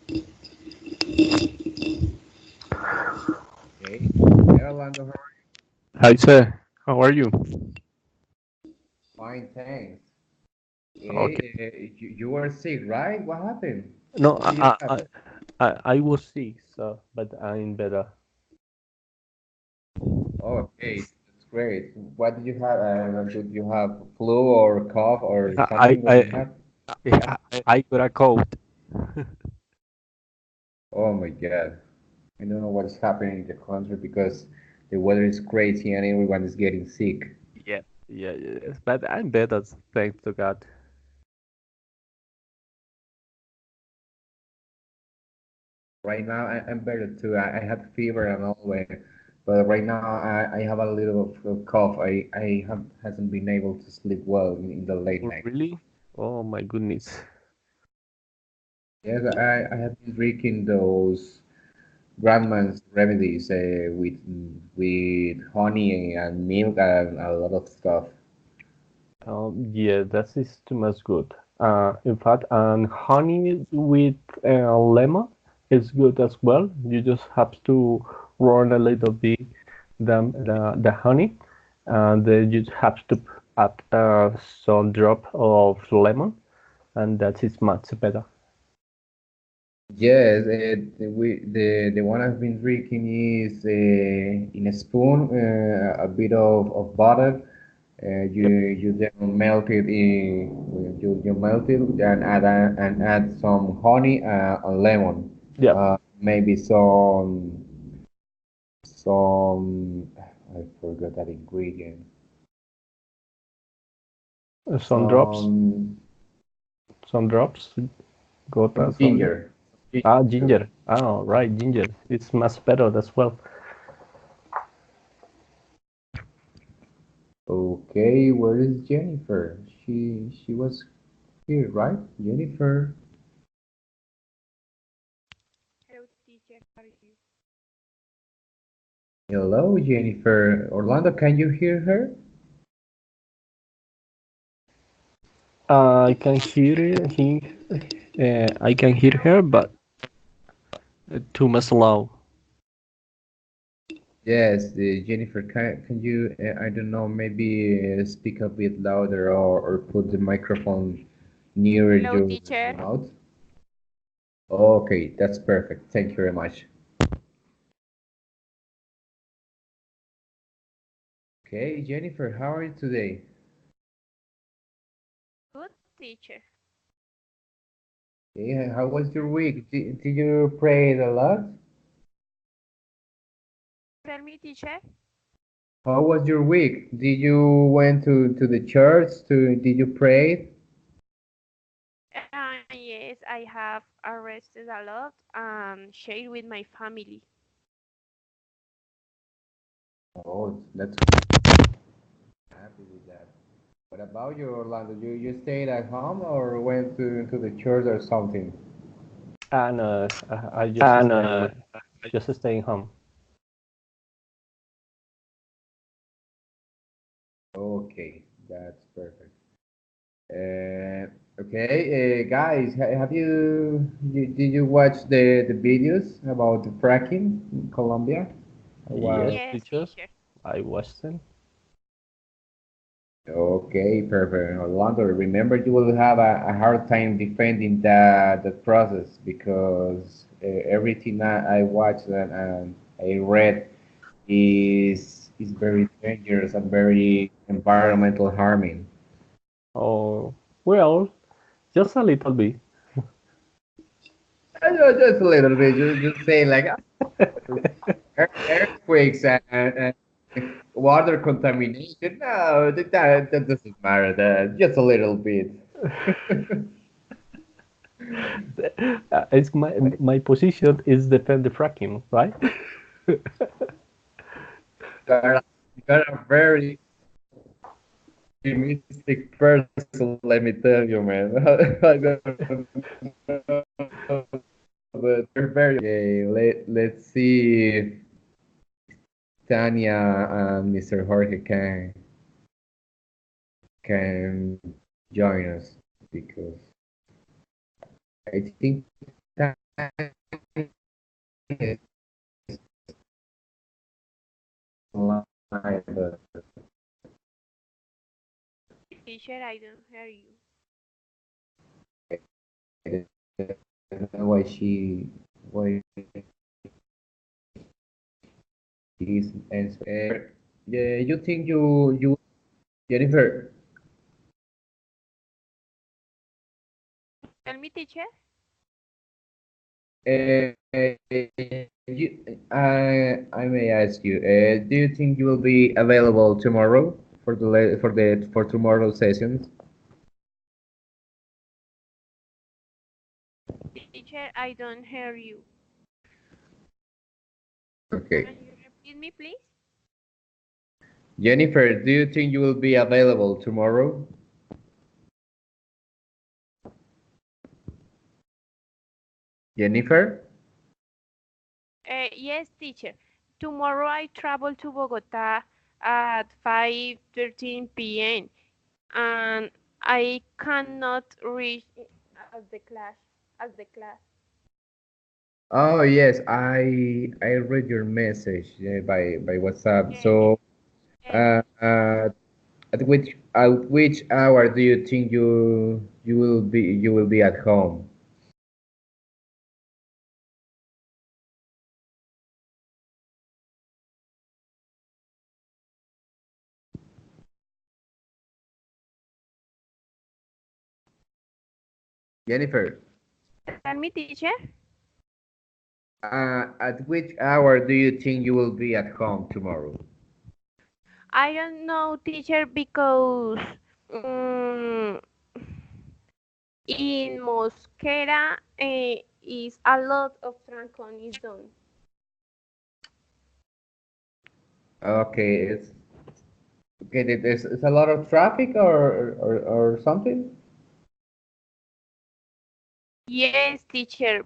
Okay. Hey, Orlando, how are Hi, sir. How are you? you? Fine, thanks. Okay. Hey, you were sick, right? What happened? No, What did you have? I was sick, so but I'm better. Oh, okay, that's great. What did you have? Did you have flu or cough or I something? What did you I have? I, I got a cold. Oh my God. I don't know what is happening in the country because the weather is crazy and everyone is getting sick. Yeah, yes, but I'm better, thanks to God. Right now, I'm better too. I had fever and all that, but right now I have a little of cough. I have hasn't been able to sleep well in the late Oh, night. really? Oh my goodness. Yes, I have been drinking those grandma's remedies with honey and milk and a lot of stuff. Yeah, that is too much good. In fact, and honey with lemon is good as well. You just have to run a little bit the honey, and then you have to add some drop of lemon, and that is much better. Yes, the one I've been drinking is in a spoon, a bit of butter. Yep. You then melt it in you melt it and add some honey and lemon. Yep. Maybe some I forgot that ingredient. Some drops, Some some drops. Got some. ginger. Ginger Ah, too. ginger. Oh, right, ginger. It's much better as well. Okay, where is Jennifer? She was here, right? Jennifer. Hello, teacher. How are you? Hello, Jennifer. Orlando, can you hear her? I can hear it. I can hear Hello. her, but too much low. Yes, Jennifer, can you, I don't know, maybe speak a bit louder or put the microphone nearer Hello, your teacher. mouth? Okay, that's perfect. Thank you very much. Okay, Jennifer, how are you today? Good teacher. Okay, how was your week? Did you pray a lot? Tell me, teacher. How was your week? Did you went to the church? Did you pray? Yes, I have arrested a lot and shared with my family. Oh, that's happy with that. What about you, Orlando? You stayed at home or went to the church or something? And I just staying home. Okay, that's perfect. Okay, guys, have did you watch the videos about the fracking in Colombia? Yes, Wow. Yes, teacher. teacher. I watched them. Okay, perfect. Orlando, remember you will have a hard time defending that process because everything I watched and I read is very dangerous and very environmental harming. Oh, well, just a little bit. Just a little bit, just say like earthquakes and water contamination. No, that doesn't matter. That just a little bit. It's my position is defend the fracking, right? You are a very optimistic person, let me tell you, man. I don't know, but you're very okay. Let's see if Tanya and Mr. Jorge can join us because I think is online, but Teacher, I don't hear you. I don't know why she is answering. Yeah, you think you Jennifer? Tell me, teacher. I may ask you, do you think you will be available tomorrow for for tomorrow's sessions? Teacher, I don't hear you. Okay. Can you repeat me, please? Jennifer, do you think you will be available tomorrow? Jennifer? Yes, teacher. Tomorrow I travel to Bogota at 5:13 p.m. and I cannot reach at the class. At the class. Oh yes, I read your message by WhatsApp. Yes, So, yes, uh, uh, at which hour do you think you will be at home? Jennifer, tell me, teacher. at which hour do you think you will be at home tomorrow? I don't know, teacher, because um, in Mosquera is a lot of Trancon is done. Okay, it's a lot of traffic or something. Yes, teacher,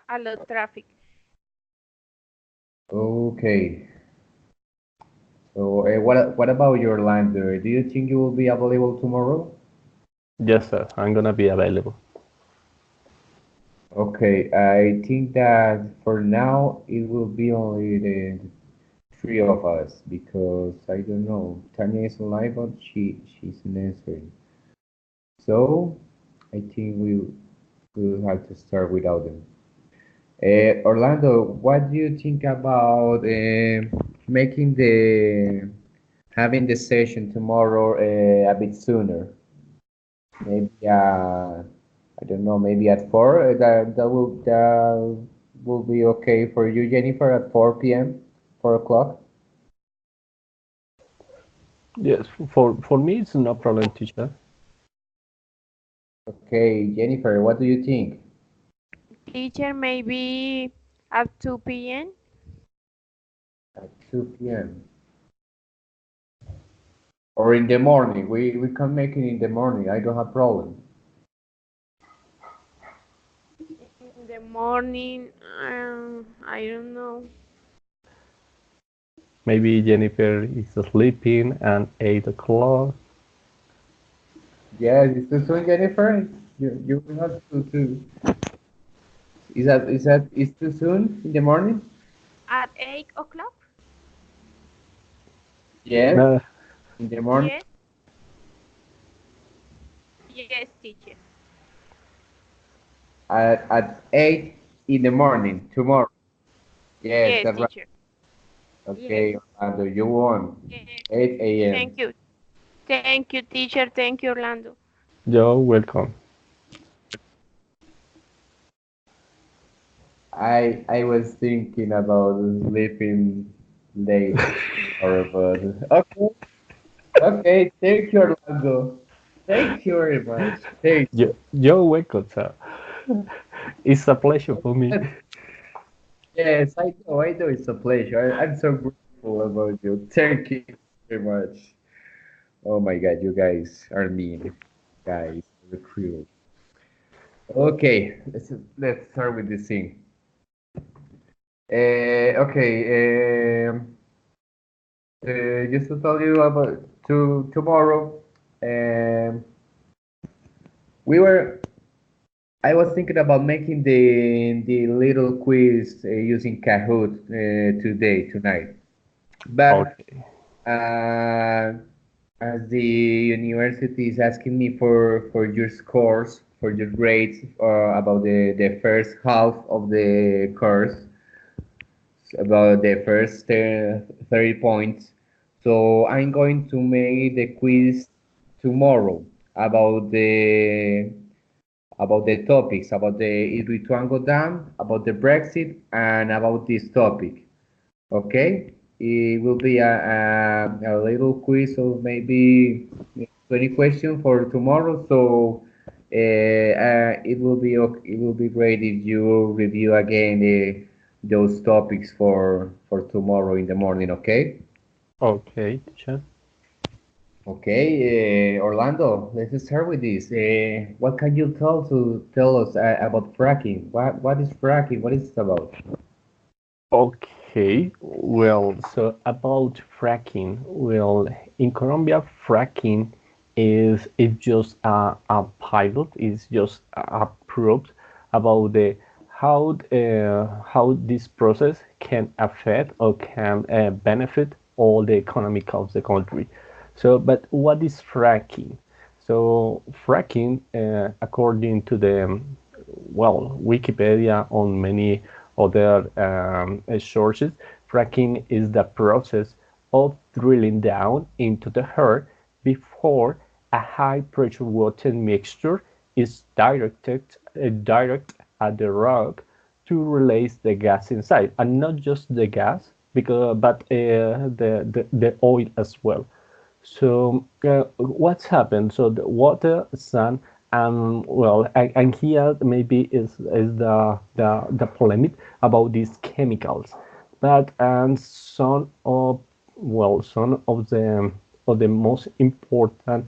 a lot traffic. Okay. So, what about your lander? Do you think you will be available tomorrow? Yes, sir. I'm gonna be available. Okay, I think that for now it will be only the three of us because I don't know. Tanya is alive, but she's not answering. So I think we will have to start without them. Orlando, what do you think about making the having the session tomorrow a bit sooner? Maybe I don't know, maybe at 4. That will be okay for you, Jennifer, at 4 p.m., 4 o'clock. Yes, for me it's no problem, teacher. Okay, Jennifer, what do you think? Teacher, maybe at 2 p.m. At 2 p.m. or in the morning? We can make it in the morning. I don't have problem. In the morning. I don't know. Maybe Jennifer is sleeping at 8 o'clock. Yes, it's too soon, Jennifer. You will not too. Is too soon in the morning? At 8 o'clock? Yes, No, in the morning. Yes, yes, teacher. At 8 in the morning tomorrow. Yes, Yes, that's right. teacher. Yes, Okay, Orlando, you won. yes. 8 a.m. Thank you. Thank you, teacher. Thank you, Orlando. you're welcome. I was thinking about sleeping late or but okay, okay, thank you, Orlando. Thank you very much. Thank You're welcome, sir. It's a pleasure for me. you. Yes, I know it's a pleasure. I'm so grateful about you. Thank you very much. Oh my God, you guys are mean, guys, the crew. Okay, let's start with this thing. Okay, just to tell you about tomorrow, um, we were I was thinking about making the little quiz using Kahoot today, tonight. But Okay. uh, as the university is asking me for your scores, for your grades about the first half of the course, about the first 30 points. So I'm going to make the quiz tomorrow about the topics, about the Ituango Dam, about the Brexit, and about this topic. Okay? It will be a little quiz of maybe 20 questions for tomorrow. So it will be great if you review again those topics for tomorrow in the morning. Okay? Okay, teacher. Okay, Orlando, let's start with this. What can you tell us about fracking? What is fracking? What is it about? Okay, well, so about fracking, well, in Colombia, fracking is just a pilot, is just approved about the how this process can affect or can benefit all the economic of the country. So, but what is fracking? So, fracking, according to the well, Wikipedia on many other sources, fracking is the process of drilling down into the earth before a high pressure water mixture is direct at the rock to release the gas inside, and not just the gas, but the oil as well. So what's happened? So the water, sun, and well, and here maybe is the polemic about these chemicals, but and some of the most important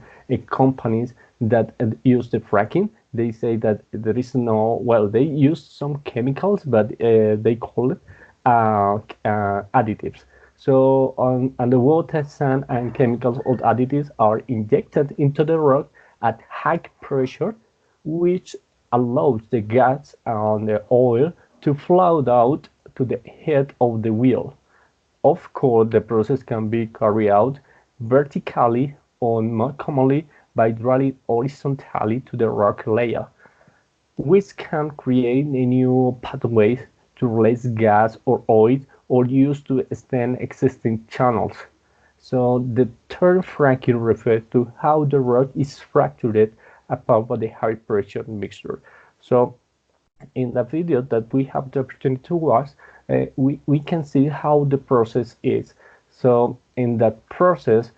companies that use the fracking, they say that there is no, well, they use some chemicals, but they call it additives. So on the water, sand, and chemicals or additives are injected into the rock at high pressure, which allows the gas and the oil to flow out to the head of the wheel. Of course, the process can be carried out vertically or more commonly by drilling horizontally to the rock layer, which can create new pathways to release gas or oil or use to extend existing channels. So the term fracking refers to how the rock is fractured above the high pressure mixture. So in the video that we have the opportunity to watch, we can see how the process is. So in that process,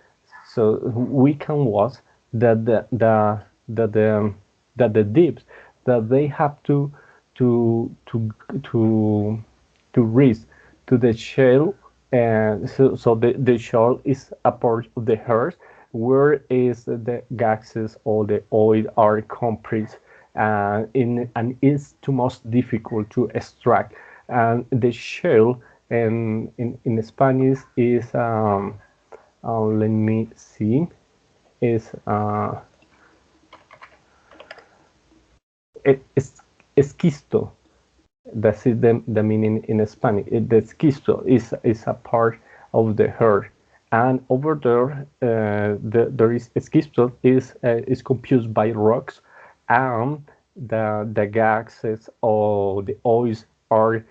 so we can watch that that the that the dips that they have to to to to reach to the shell, and so the shell is a part of the earth where is the gases or the oil are compressed, and it's too most difficult to extract. And the shell in Spanish is let me see, is es, esquisto. That's the meaning in Spanish. The esquisto is a part of the earth, and over there, there is esquisto is composed by rocks, and the gases or the oils are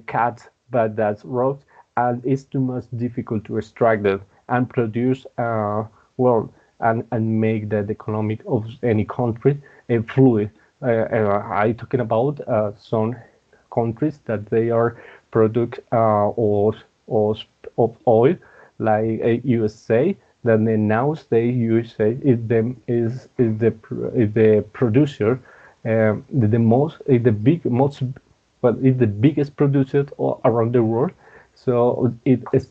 cut by that rocks, and it's too much difficult to extract them and produce well, and make the economic of any country fluid. I talking about some countries that they are product or of oil, like USA. Then the USA is the producer, the most the big most well, it's the biggest producer around the world. So it is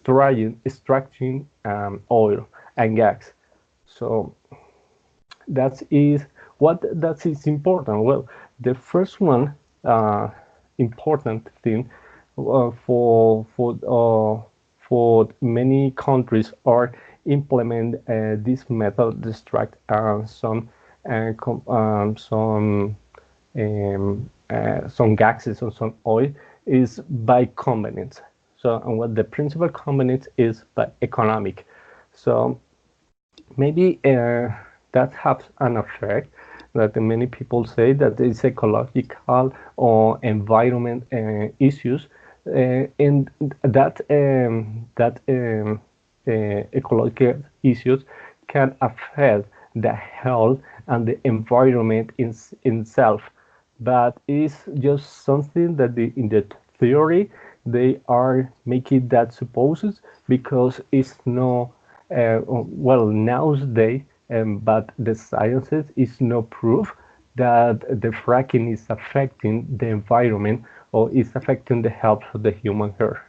extracting oil and gas. So that is what that is important. Well, the first one important thing for many countries are implement this method to extract some some gases or some oil is by convenience. So, and what the principal convenience is by economic. So maybe that has an effect that many people say that it's ecological or environment issues, and ecological issues can affect the health and the environment in itself, but it's just something that in the theory they are making that supposes because it's no well nowadays, but the sciences is no proof that the fracking is affecting the environment or is affecting the health of the human hair.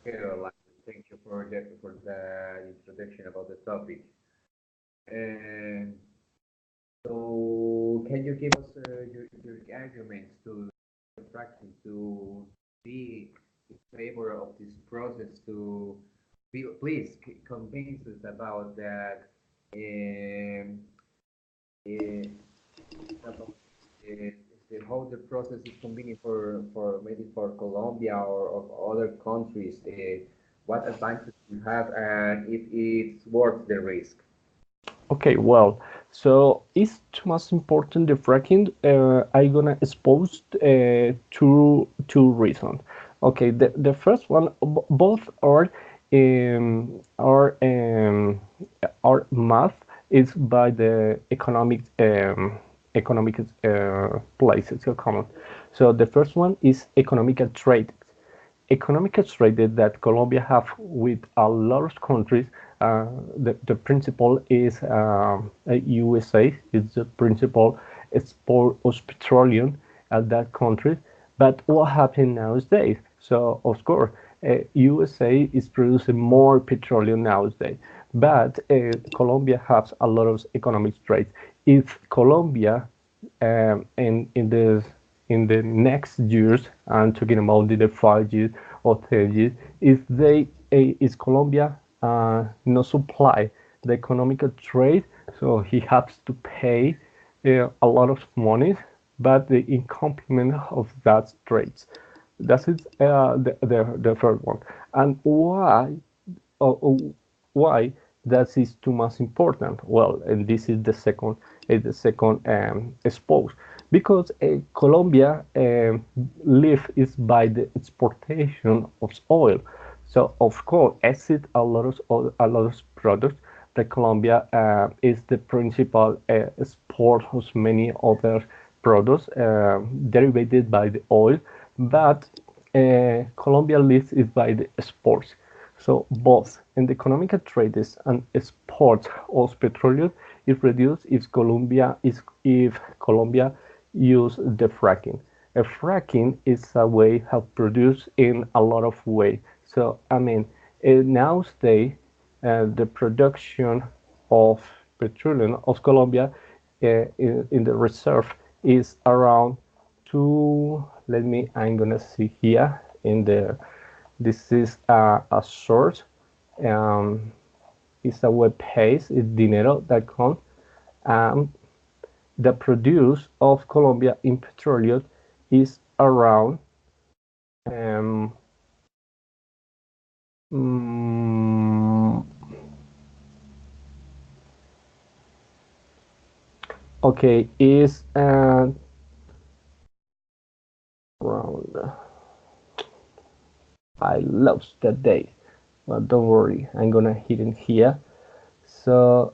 Okay, Orlando, thank you for the introduction about the topic. And so, can you give us your arguments to practice to be in favor of this process to be, please convince us about that um, uh, about uh, how the process is convenient for maybe for Colombia or other countries, what advantage you have and if it's worth the risk. Okay, well, so it's too much important the fracking. I gonna expose two reasons. Okay, the first one, both are are math is by the economic places. So common. So the first one is economical trade. Economic trade that Colombia have with a lot of countries. The principal is USA is the principal export of petroleum at that country. But what happened nowadays? So of course, USA is producing more petroleum nowadays, but Colombia has a lot of economic trade. If Colombia in the next years, I'm talking about the 5 years or 10 years, if they is Colombia no supply the economical trade, so he has to pay a lot of money, but the in complement of that trades. That is the first one. And uh, why that is too much important? Well, and this is the second expose because Colombia live is by the exportation of oil. So of course, exit a lot of products. The Colombia is the principal export of many other products derived by the oil, but Colombia lives is by the exports. So both in the economic trades and exports of petroleum is reduced if Colombia use the fracking. A fracking is a way of produce in a lot of way. So I mean, nowadays the production of petroleum of Colombia in the reserve is around two. Let me. I'm gonna see here in the. This is a source. Um, it's a web page. It's dinero.com. Um, the produce of Colombia in petroleum is around um, mm, okay is around I lost that day, but don't worry, I'm gonna hit it here. So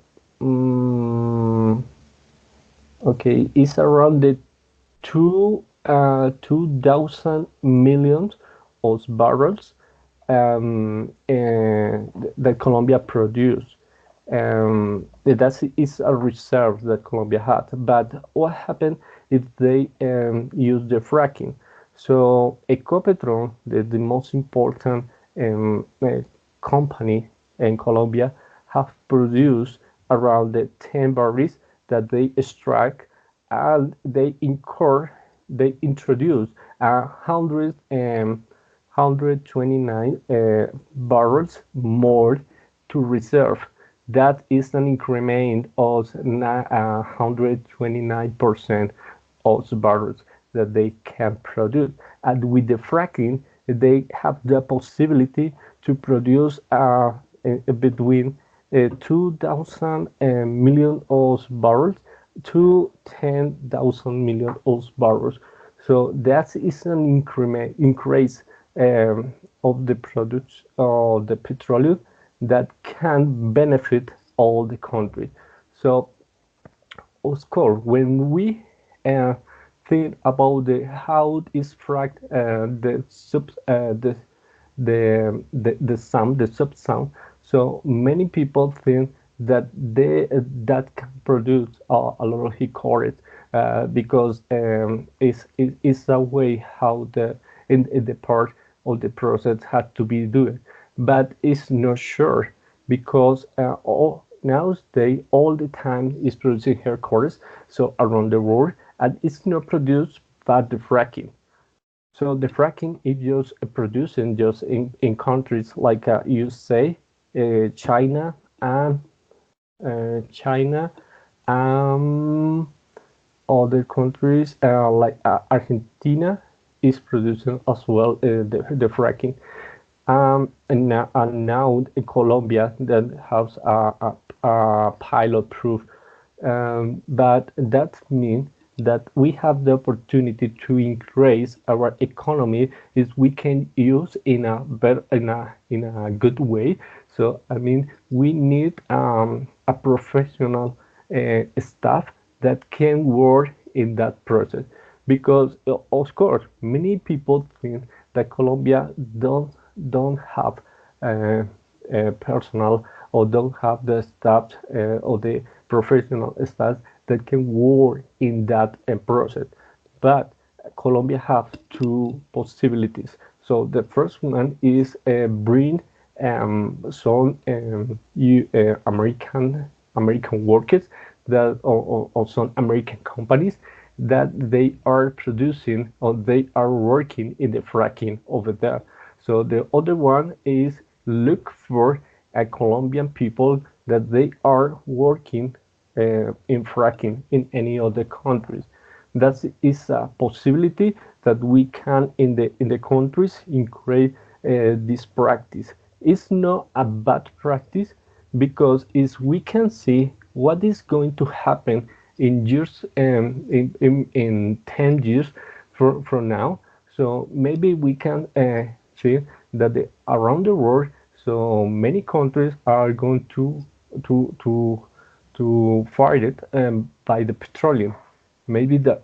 okay, it's around the 2,000 million of barrels that Colombia produced. That is a reserve that Colombia had. But what happened if they use the fracking? So Ecopetrol, the most important company in Colombia, have produced around the 10 barrels that they extract, and they introduce 129 barrels more to reserve that is an increment of 129% of barrels that they can produce. And with the fracking, they have the possibility to produce between 2,000 million of barrels to 10,000 million of barrels. So that is an increase of the products of the petroleum that can benefit all the countries. So of course, when we uh, think about how is fracked the sound, the sub sound, so many people think that that can produce a lot of hiccups because it's a way how in the part of the process had to be done, but it's not sure because all nowadays all the time is producing hair cores so around the world, and it's not produced by the fracking. So the fracking is just producing just in countries like you say China and China, um, other countries like Argentina is producing as well the fracking. And now in Colombia that has a pilot proof, but that means that we have the opportunity to increase our economy is we can use in a better in a good way. So I mean we need a professional staff that can work in that process because of course many people think that Colombia don't have uh, personnel or don't have the staff or the professional staff that can work in that process. But Colombia have two possibilities. So the first one is bring some American workers that or some American companies that they are producing or they are working in the fracking over there. So the other one is look for a Colombian people that they are working in fracking in any other countries. That is a possibility that we can in the countries increase this practice. It's not a bad practice because is we can see what is going to happen in years in 10 years from now. So maybe we can see that around the world so many countries are going to to fight it by the petroleum. Maybe the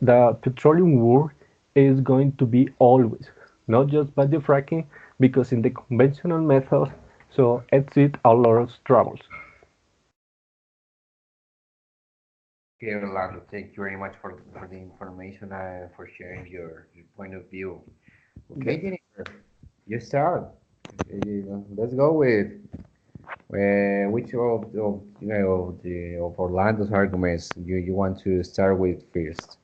petroleum war is going to be always, not just by the fracking, because in the conventional methods, so exit a lot of troubles. Okay, Orlando, thank you very much for the information and for sharing your point of view. Okay, Yes. Jennifer, you start. Let's go with which of of Orlando's arguments you want to start with first.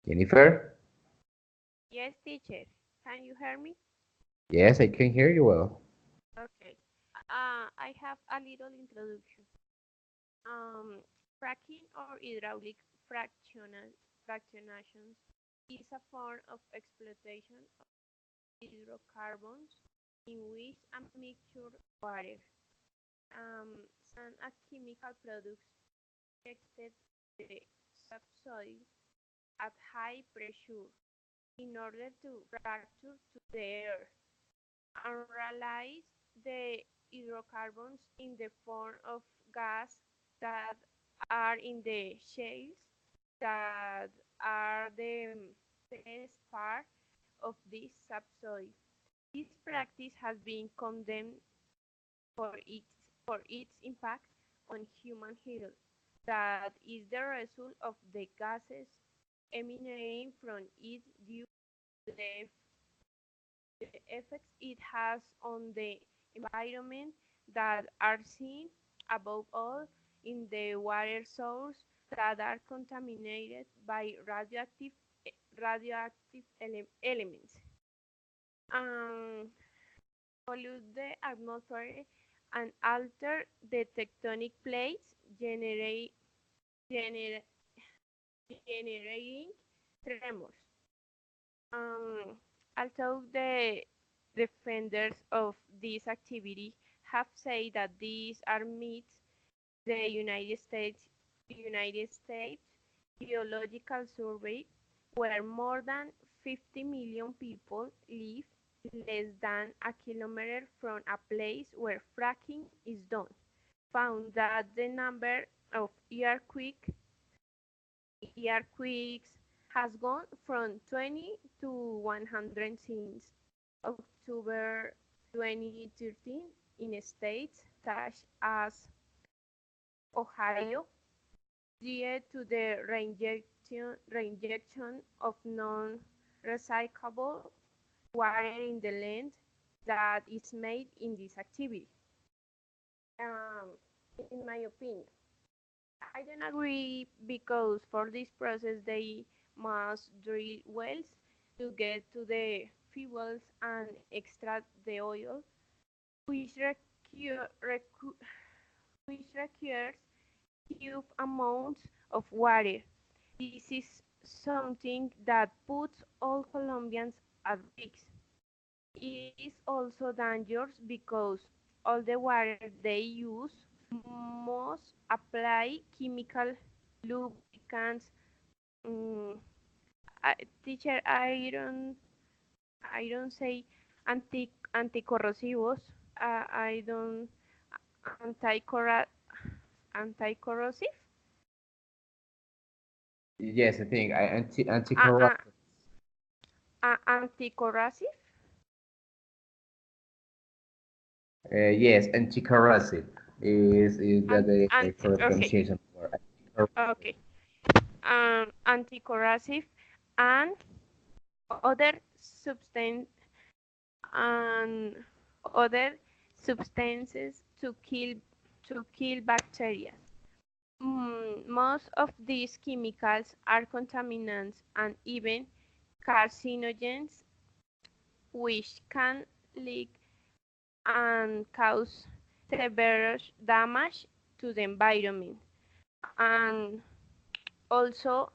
Jennifer? Yes, teacher. Can you hear me? Yes, I can hear you well. Okay. I have a little introduction. Um, Fracking or hydraulic fractionation is a form of exploitation of hydrocarbons in which a mixture of water and a chemical product extracted the subsoil at high pressure in order to fracture to the air and realize the hydrocarbons in the form of gas that are in the shales that are the best part of this subsoil. This practice has been condemned for its impact on human health, that is the result of the gases emanating from it due to the effects it has on the environment that are seen above all in the water source that are contaminated by radioactive elements. um, pollute the atmosphere and alter the tectonic plates, gener- generating tremors. Um, Although the defenders of this activity have said that these are myths, the United States Geological Survey, where more than 50 million people live less than a kilometer from a place where fracking is done, found that the number of earthquakes has gone from 20 to 100 since October 2013 in states such as Ohio, due to the reinjection of non-recyclable water in the land that is made in this activity. Um, in my opinion, I don't agree because for this process they must drill wells to get to the fuels and extract the oil, which which requires huge amounts of water. This is something that puts all Colombians at risk. It is also dangerous because all the water they use must apply chemical lubricants. Mm, Teacher, I don't say anticorrosivos. I don't anticorra anticorrosive. Yes, I think Uh, uh, anti-corrosive. Anticorrosive. Yes, anti-corrosive is that Ant, the ant, correct okay, pronunciation for anti-corrosive. okay. Anticorrosive and other substance and other substances to kill bacteria. Most of these chemicals are contaminants and even carcinogens, which can leak and cause severe damage to the environment. And also,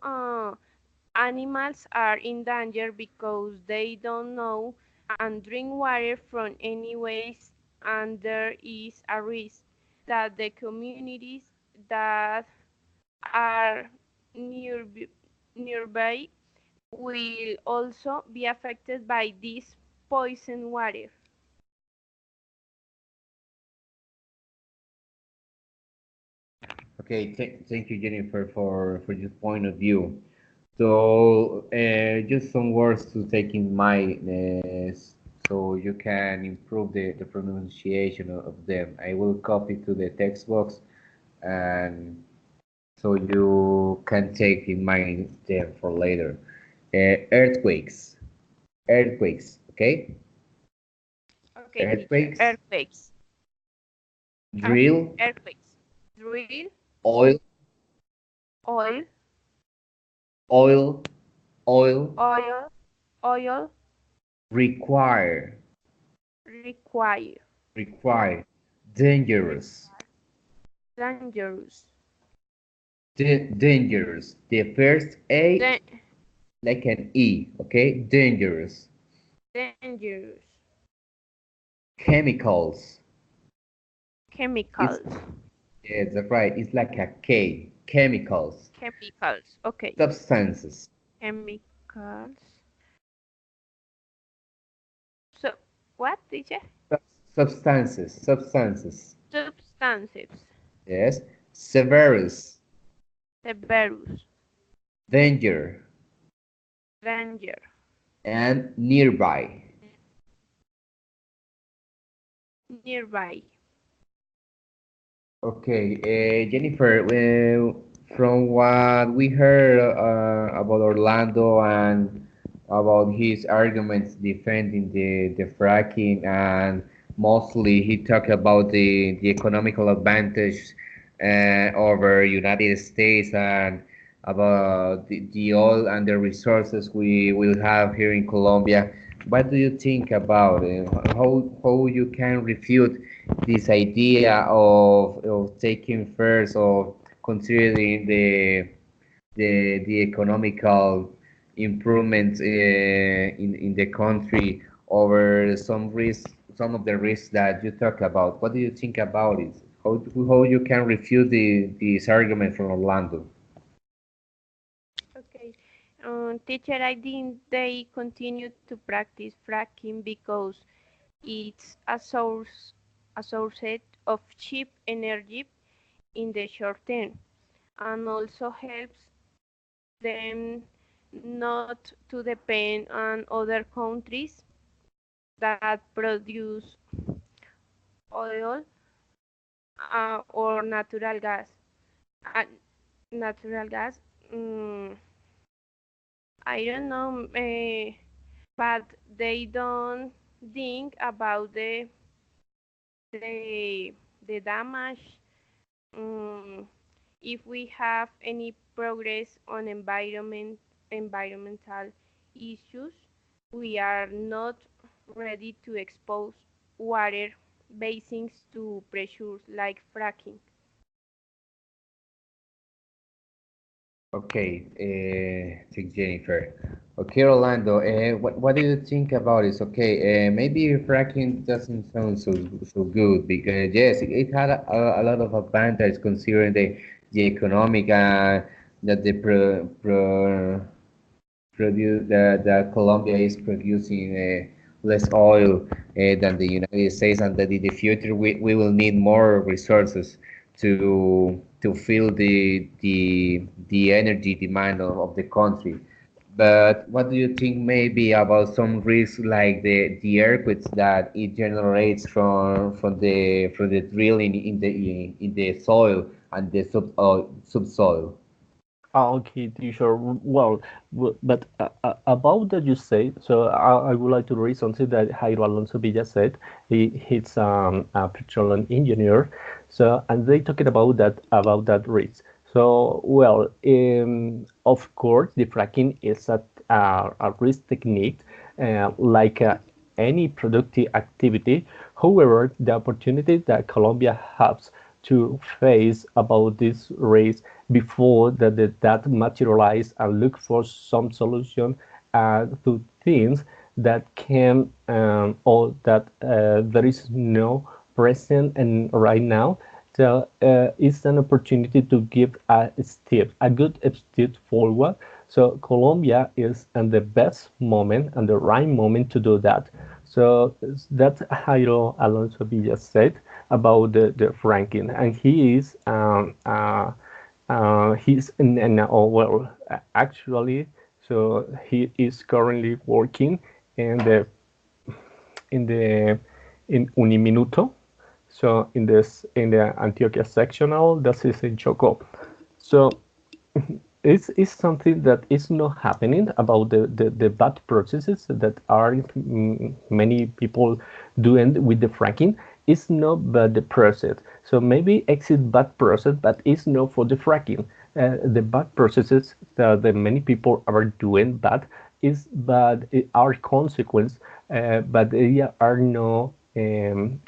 animals are in danger because they don't know and drink water from any waste, and there is a risk that the communities that are nearby will also be affected by this poison water. Okay, thank you, Jennifer, for your point of view. So, just some words to take in mind, so you can improve the pronunciation of them. I will copy to the text box, and so you can take in mind them for later. Earthquakes, earthquakes, okay? Okay, teacher. Earthquakes, Uh, drill, Earthquakes. Drill, oil, oil, oil, oil, oil, oil, require, require, require, dangerous, require, dangerous, dangerous. The first A da- like an E, okay? Dangerous. dangerous, Chemicals. It's chemicals, yeah, that's right. It's like a K. Chemicals. chemicals. Okay, Substances. chemicals. So, what, teacher? Substances. Substances. Substances, Yes. Severus. severus, Danger. danger, And nearby. nearby. Okay, Jennifer, from what we heard about Orlando and about his arguments defending the fracking, and mostly he talked about the economical advantage over United States, and about the oil and the resources we will have here in Colombia. what do you think about it? How you can refute this idea of taking first or considering the economical improvements in the country over some of the risks that you talk about. What do you think about it? How you can refute this argument from Orlando? Okay. Teacher, I think they continue to practice fracking because it's a source of cheap energy in the short term, and also helps them not to depend on other countries that produce oil or natural gas. Uh, Natural gas, mm, I don't know, but they don't think about the the damage. Mm, if we have any progress on environmental issues, we are not ready to expose water basins to pressures like fracking. Okay, thank Jennifer. Okay, Orlando, what do you think about this? Okay, maybe fracking doesn't sound so good because yes, it had a lot of advantage considering the economic that the produce that Colombia is producing less oil than the United States, and that in the future we will need more resources to fill the energy demand of the country. But what do you think maybe about some risks like the earthquakes that it generates from the drilling in the soil and the subsoil? Okay, teacher. Well, but about that you say, so I would like to read something that Jairo Alonso Villa said. He's a petroleum engineer. So, and they talking about that risk. So, well, of course, the fracking is a risk technique, like any productive activity. However, the opportunity that Colombia has to face about this race before that materialize and look for some solution to things that can or that there is no present and right now. So it's an opportunity to give a good step forward. So Colombia is in the best moment and the right moment to do that. So that's Jairo Alonso Villa said about the ranking, and he's oh, well, actually, so he is currently working in in the in Uniminuto, so in the Antioquia sectional, that is in Choco. So it's something that is not happening about the bad processes that are many people doing with the fracking. It's not but the process. So maybe exit bad process, but it's not for the fracking. The bad processes that many people are doing bad is bad are consequence, but they are not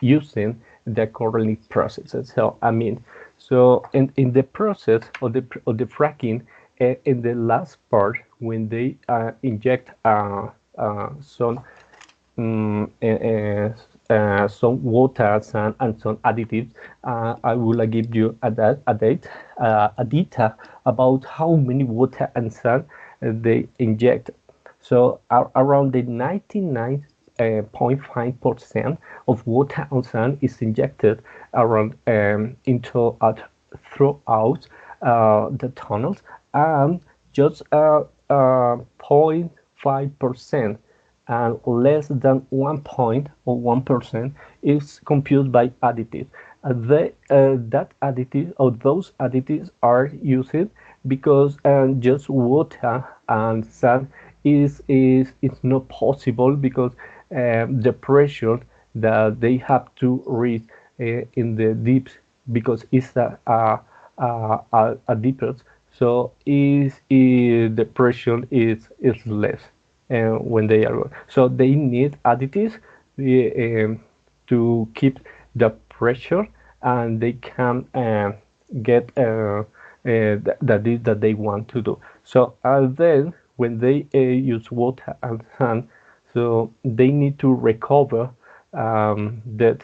using the current processes. So I mean, so in the process of the fracking, in the last part when they inject some water and some additives, I will give you a data about how many water and sand they inject. So around the 99.5% of water and sand is injected around into throughout the tunnels, and just 0.5% and less than 1% is computed by additives. That additive or those additives are used because just water and sand is not possible because the pressure that they have to reach in the deep because it's a deeper, so is the pressure is less. when they are. So they need additives to keep the pressure, and they can get the deed that they want to do. So then when they use water and sand, so they need to recover that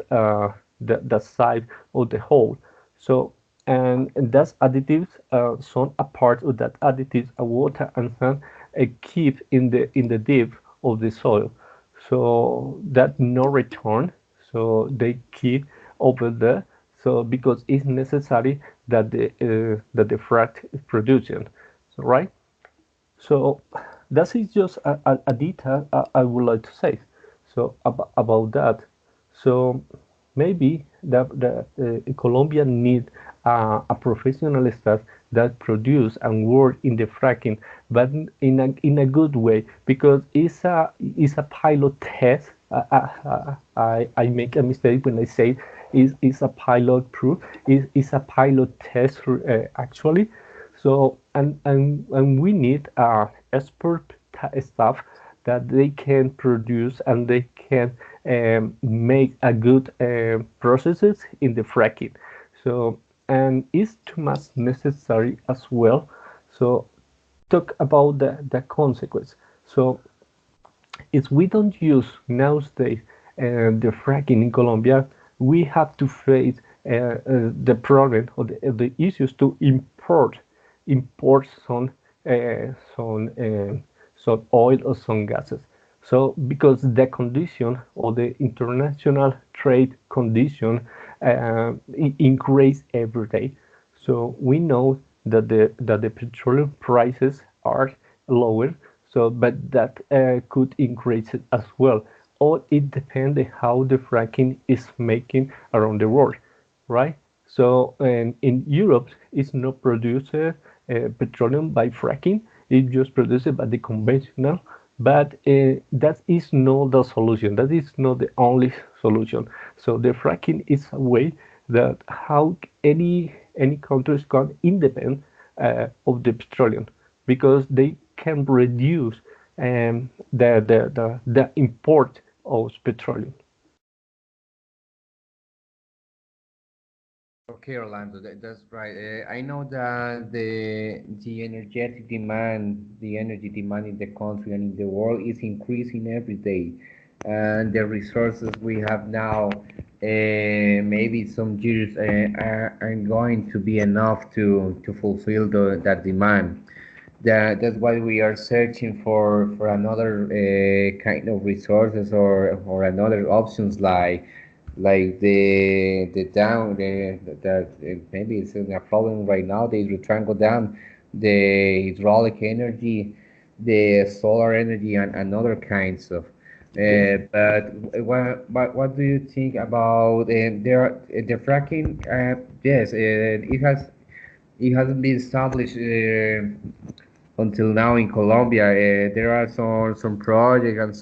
side of the hole. So and that's additives. Some a part of that additives, water and sand, keep in the deep of the soil. So that no return. So they keep over there. So because it's necessary that the frac is producing, so, right? So that is just a detail I would like to say. So about that. So maybe Colombia need a professional staff that produce and work in the fracking, but in a good way, because it's a pilot test. I make a mistake when I say it's a pilot proof. It's a pilot test actually. So and we need expert staff that they can produce and they can make a good processes in the fracking. So and it's too much necessary as well. So talk about the consequence. So if we don't use nowadays the fracking in Colombia, we have to face the problem or the issues to import some oil or some gases. So because the condition or the international trade condition increase every day. So we know that the petroleum prices are lower, so but that could increase it as well. Or it depends on how the fracking is making around the world, right? So in Europe, it's not produced petroleum by fracking; it's just produced by the conventional. But that is not the solution. That is not the only solution. So the fracking is a way that how any countries can independ of the petroleum, because they can reduce the import of petroleum. Okay, Orlando, that's right. I know that the energetic demand, the energy demand in the country and in the world is increasing every day, and the resources we have now, maybe some years aren't going to be enough to fulfill that demand. That's why we are searching for another kind of resources or another options like the down that maybe it's a problem right now. The triangle dam, the hydraulic energy, the solar energy, and other kinds of. Yes. But what do you think about the fracking? Yes, it hasn't been established until now in Colombia. There are some projects and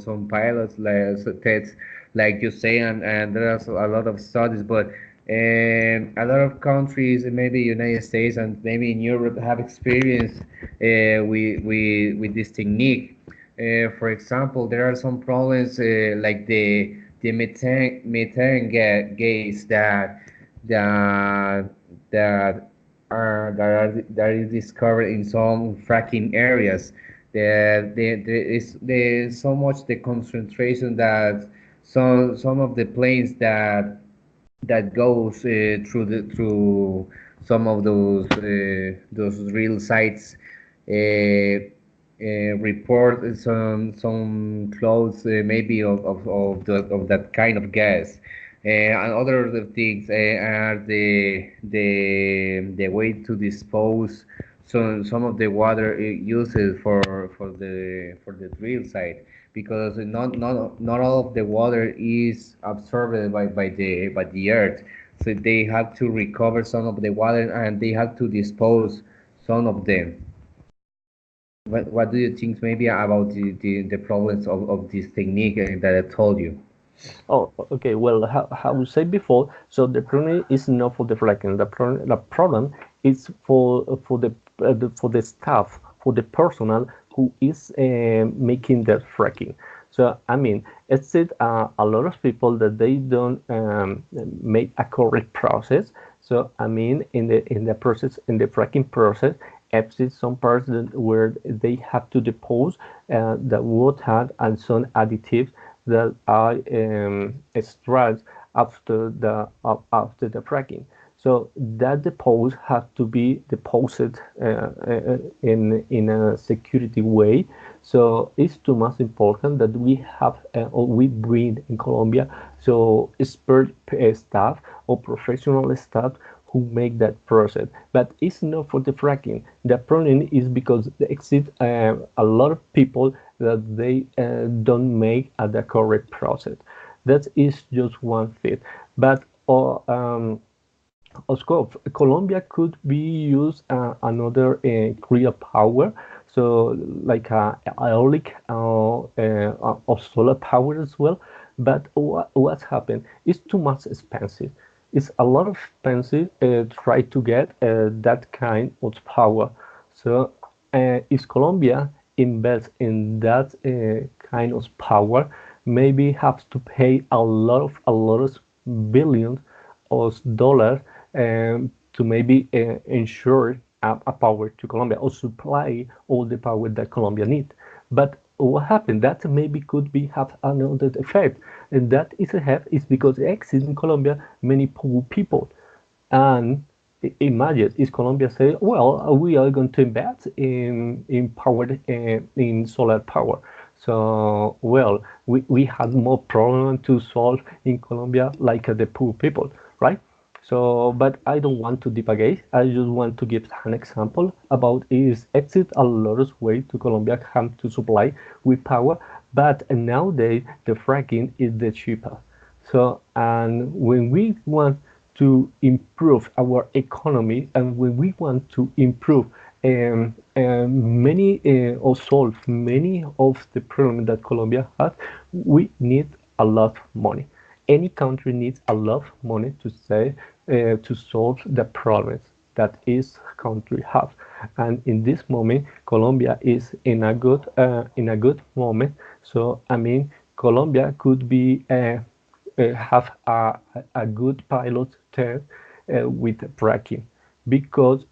some pilots like tests, like you say, and there are a lot of studies, but a lot of countries, maybe United States and maybe in Europe, have experience with this technique. For example, there are some problems like the gas that that that is discovered in some fracking areas. There is so much the concentration that some of the planes that goes through some of those real sites report some clouds maybe of that kind of gas. And other things are the way to dispose some of the water uses for the drill site, because not all of the water is absorbed by the earth, so they have to recover some of the water and they have to dispose some of them. What do you think maybe about the problems of this technique that I told you? Oh, okay. Well, how we said before, so the problem is not for the fracking. The problem is for the staff, for the personnel who is making that fracking. So I mean, it's it a lot of people that they don't make a correct process. So I mean, in the process, in the fracking process, exist some parts where they have to depose the water and some additives that are extracted after the fracking. So that depose have to be deposited in a security way. So it's too much important that we have or we bring in Colombia so expert staff or professional staff who make that process. But it's not for the fracking. The problem is because there exist a lot of people that they don't make the correct process. That is just one thing. But of course, Colombia could be used another clear power, so like aeolic or solar power as well. But what's happened? It's too much expensive. It's a lot of expensive try to get that kind of power. So if Colombia invests in that kind of power, maybe have to pay a lot of billions of dollars to maybe ensure a power to Colombia or supply all the power that Colombia needs. But what happened? That maybe could be have another effect, and that is a have is because there exist in Colombia many poor people, and imagine is Colombia say, well, we are going to invest in power in solar power. So well, we have more problem to solve in Colombia like the poor people, right? So, but I don't want to divagate. I just want to give an example about is exit a lot of way to Colombia come to supply with power, but nowadays the fracking is the cheaper. So, and when we want to improve our economy and when we want to improve many or solve many of the problems that Colombia has, we need a lot of money. Any country needs a lot of money to say to solve the problems that each country have. And in this moment, Colombia is in a good moment. So I mean, Colombia could be have a good pilot test with fracking because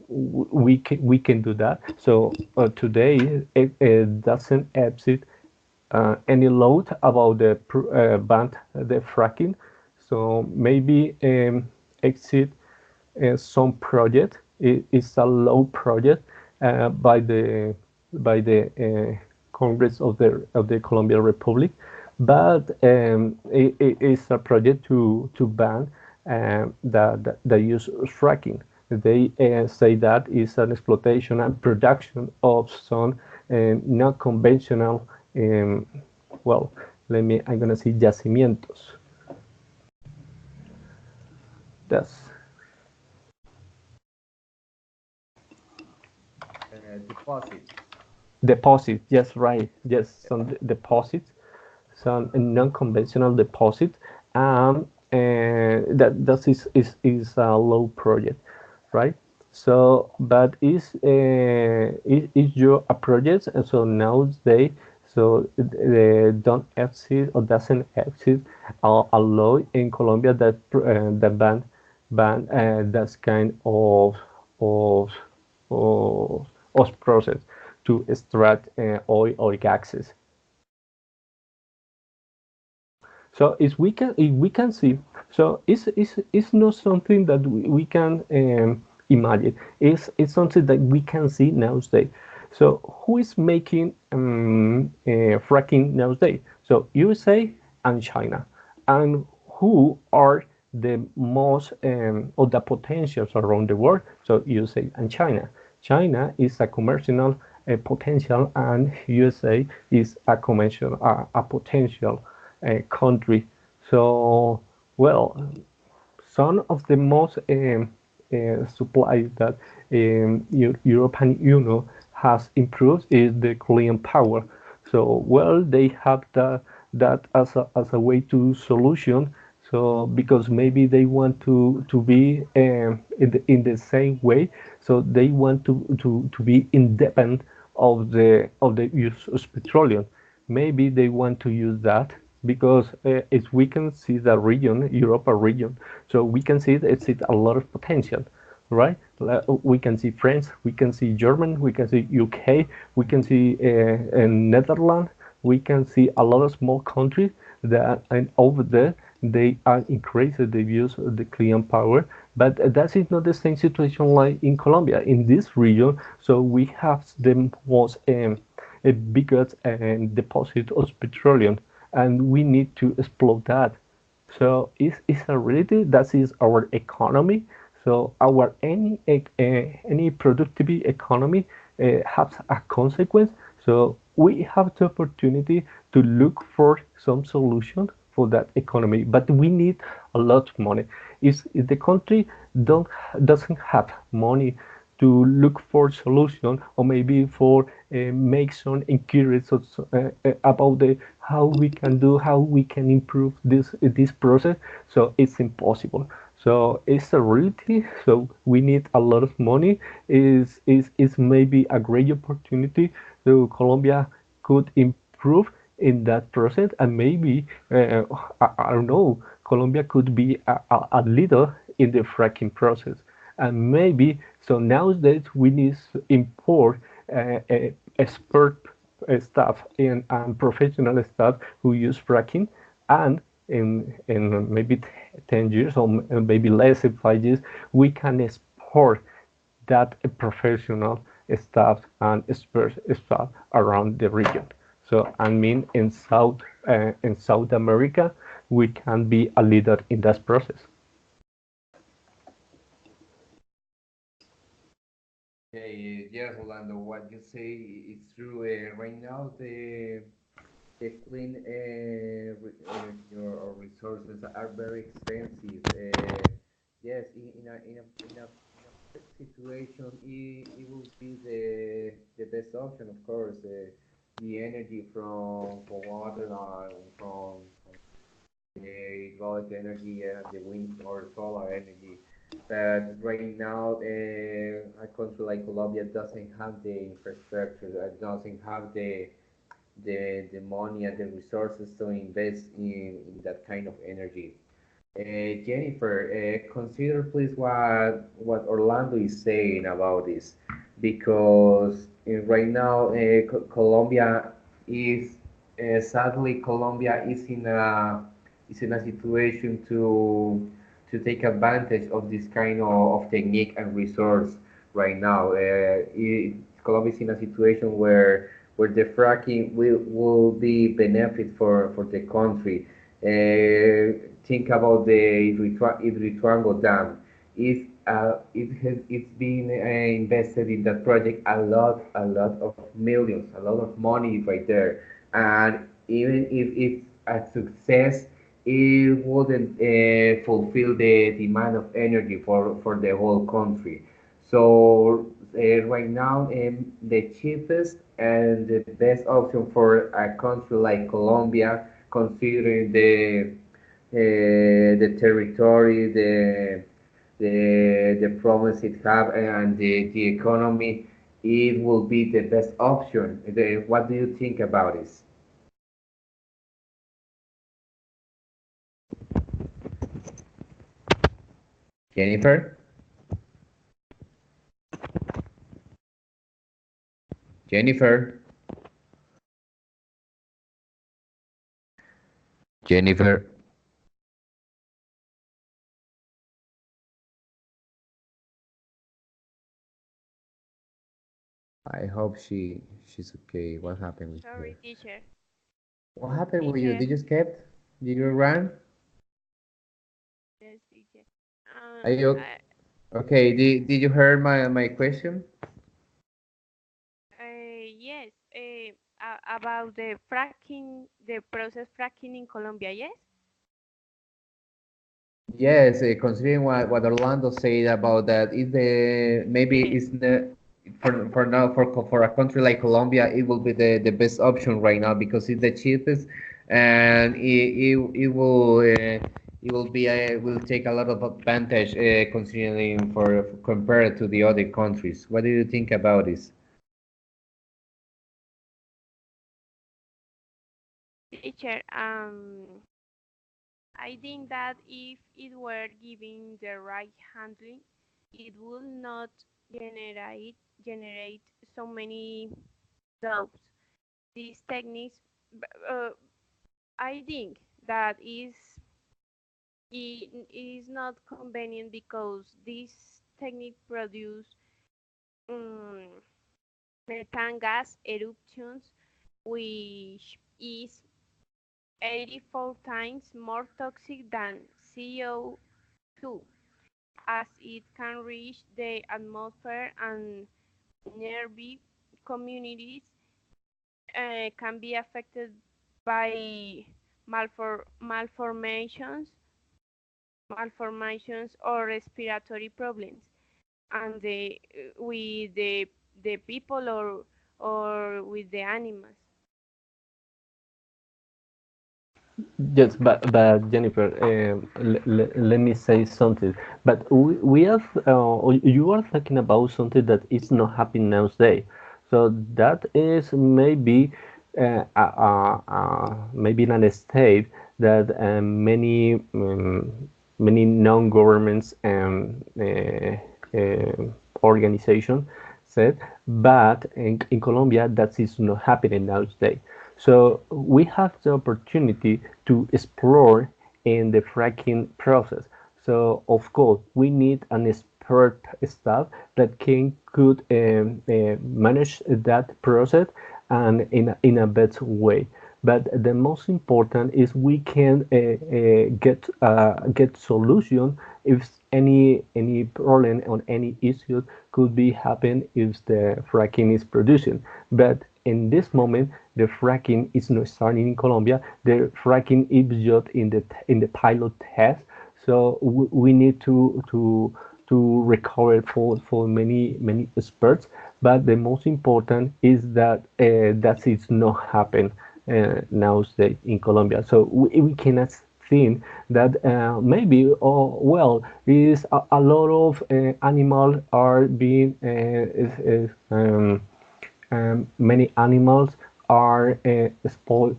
we can do that. So today it doesn't exist any load about the band the fracking. So maybe exit some project. It's a low project by the Congress of the Colombian Republic, but it is a project to ban the use of fracking. They say that is an exploitation and production of some not conventional well, I'm gonna say yacimientos. That's Deposit. deposit. Yes, right. Yes, some deposits, some non-conventional deposit, that is a low project, right? So, but is your a project, and so nowadays, so they don't exist or doesn't exist a law in Colombia that ban that kind of of, of process to extract oil or gases. So if we can see, so it's not something that we can imagine. It's something that we can see nowadays. So who is making fracking nowadays? So USA and China, and who are the most of the potentials around the world? So USA and China. China is a commercial potential, and USA is a commercial a potential country. So, well, some of the most supplies that European Union has improved is the clean power. So, well, they have that as a way to solution. So, because maybe they want to be in the same way, so they want to be independent of the use of petroleum. Maybe they want to use that because as we can see the region, Europa region, so we can see that it's a lot of potential, right? We can see France, we can see German, we can see UK, we can see Netherlands, we can see a lot of small countries that and over there they are increasing the use of the clean power, but that is not the same situation like in Colombia. In this region, so we have the most biggest deposit of petroleum, and we need to explore that. So it's a reality that is our economy. So our any productive economy has a consequence. So we have the opportunity to look for some solution for that economy, but we need a lot of money. If the country don't doesn't have money to look for solution or maybe for make some inquiries about the how we can do how we can improve this process, so it's impossible. So it's a reality, so we need a lot of money. Is maybe a great opportunity, so Colombia could improve in that process, and maybe I don't know, Colombia could be a leader in the fracking process. And maybe so nowadays we need to import expert staff and professional staff who use fracking, and in maybe 10 years or maybe less in 5 years we can export that professional staff and expert staff around the region. So I mean in South America we can be a leader in that process. Yes, Orlando, what you say is true. Right now, the clean your resources are very expensive. Yes, in a situation, it will be the best option, of course. The energy from water, from the hydroelectric energy and the wind or solar energy. But right now, a country like Colombia doesn't have the infrastructure, doesn't have the money and the resources to invest in that kind of energy. Jennifer, consider please what Orlando is saying about this, because right now Colombia is sadly Colombia is in a situation to take advantage of this kind of technique and resource right now. Colombia is in a situation where the fracking will be benefit for the country. Think about the Hidroituango Dam. It's been invested in that project a lot of millions, a lot of money right there. And even if it's a success, it wouldn't fulfill the demand of energy for the whole country. So right now, the cheapest and the best option for a country like Colombia, considering the territory, the problems it have, and the economy, it will be the best option. What do you think about this? Jennifer? Jennifer? Jennifer? I hope she's okay. What happened with Sorry, her? teacher. What happened with you? Teacher. Did you escape? Did you run? Yes, teacher. Are you I, okay? Did you hear my question? yes, about the fracking, the process fracking in Colombia, yes? Yes, considering what Orlando said about that, is the maybe Yes. it's the for now for a country like Colombia, it will be the best option right now because it's the cheapest, and it will be will take a lot of advantage considering for compared to the other countries. What do you think about this? teacher. I think that if it were given the right handling, it would not generate generate so many doubts. These techniques, uh, I think that is not convenient because this technique produce um, methane gas eruptions, which is 84 times more toxic than CO2, as it can reach the atmosphere and nearby communities can be affected by malformations or respiratory problems, and with the people or with the animals. Yes, but Jennifer, let me say something. But we have you are talking about something that is not happening nowadays. So that is maybe maybe in a state that many non-governments organization said, but in Colombia that is not happening nowadays. So we have the opportunity to explore in the fracking process. So of course we need an expert staff that can could manage that process and in a better way. But the most important is we can get solution if any problem or any issue could be happen if the fracking is producing. But in this moment, the fracking is not starting in Colombia. The fracking is just in the pilot test. So we need to recover for many experts. But the most important is that that it's not happen nowadays in Colombia. So we cannot think that maybe well is a lot of animals are being many animals are spoiled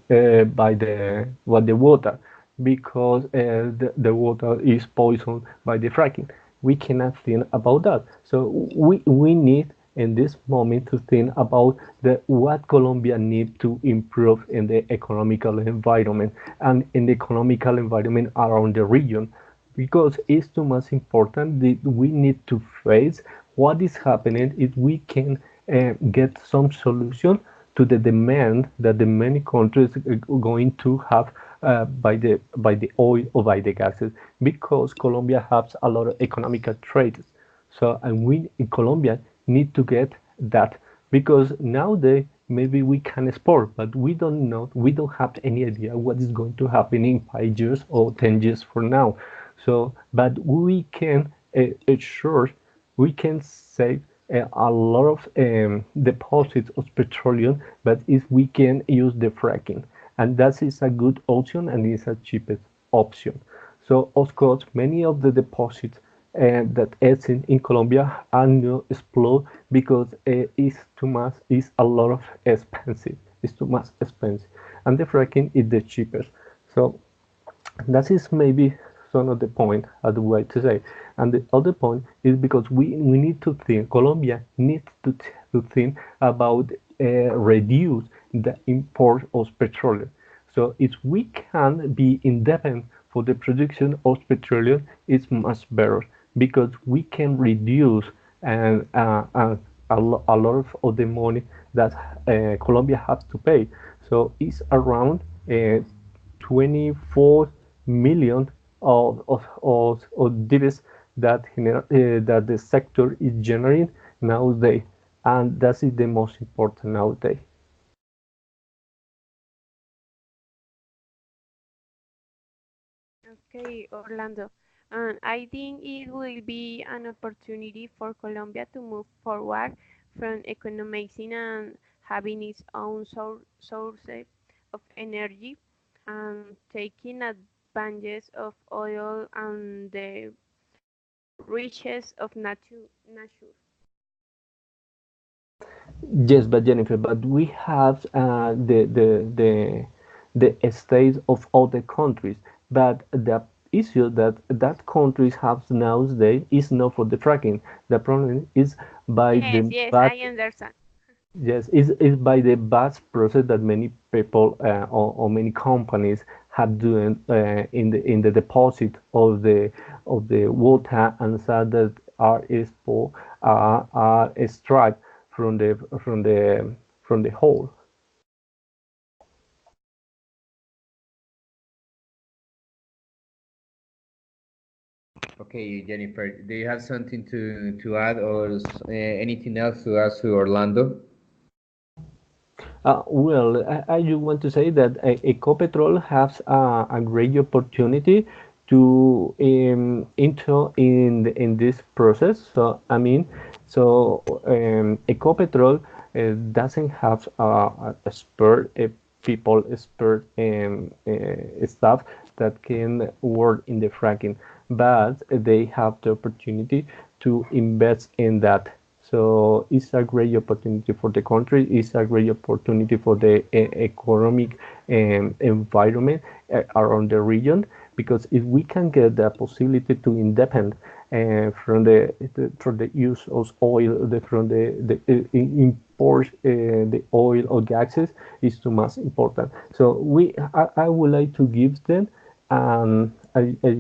by the water because the water is poisoned by the fracking. We cannot think about that. So we need in this moment to think about what Colombia needs to improve in the economical environment and in the economical environment around the region because it's too much important that we need to face what is happening if we can get some solution to the demand that the many countries are going to have by the oil or by the gases because Colombia has a lot of economical trades. So and we in Colombia need to get that because nowadays maybe we can export, but we don't know, we don't have any idea what is going to happen in 5 years or 10 years from now. So, but we can ensure we can save a lot of deposits of petroleum, but if we can use the fracking, and that is a good option and is a cheapest option. So of course, many of the deposits that is in Colombia are not explored because it's too much, it's a lot of expensive. It's too much expensive, and the fracking is the cheapest. So that is maybe some of the point other way to say. And the other point is because we need to think, Colombia needs to think about reduce the import of petroleum. So if we can be independent for the production of petroleum, it's much better because we can reduce and a lot of the money that Colombia has to pay. So it's around 24 million of divs that the sector is generating nowadays, and that is the most important nowadays. Okay, Orlando. And I think it will be an opportunity for Colombia to move forward from economizing and having its own sources of energy and taking advantage of oil and the riches of nature. Yes, but Jennifer, but we have the states of other countries. But the issue that countries have nowadays is not for the fracking. The problem is by Yes, the yes, bad. I understand. Yes, is by the vast process that many people or many companies have doing in the deposit of the water and so that are expo are extract from the hole. Okay, Jennifer, do you have something to add or anything else to ask to Orlando? Well, I just want to say that Ecopetrol has a great opportunity to enter in this process. So I mean, so Ecopetrol doesn't have a expert people, expert staff that can work in the fracking, but they have the opportunity to invest in that. So it's a great opportunity for the country. It's a great opportunity for the economic environment around the region because if we can get the possibility to independ from the use of oil, from the import the oil or gases is too much important. So I would like to give them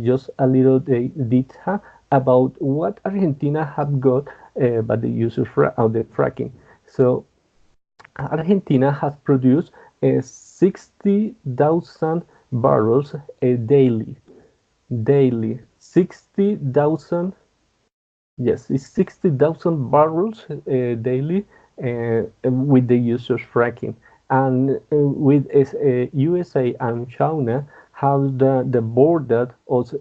just a little data about what Argentina have got by the use of the fracking. So Argentina has produced 60,000 barrels daily. Daily, 60,000. Yes, it's 60,000 barrels daily with the use of fracking. And with USA and China have the border of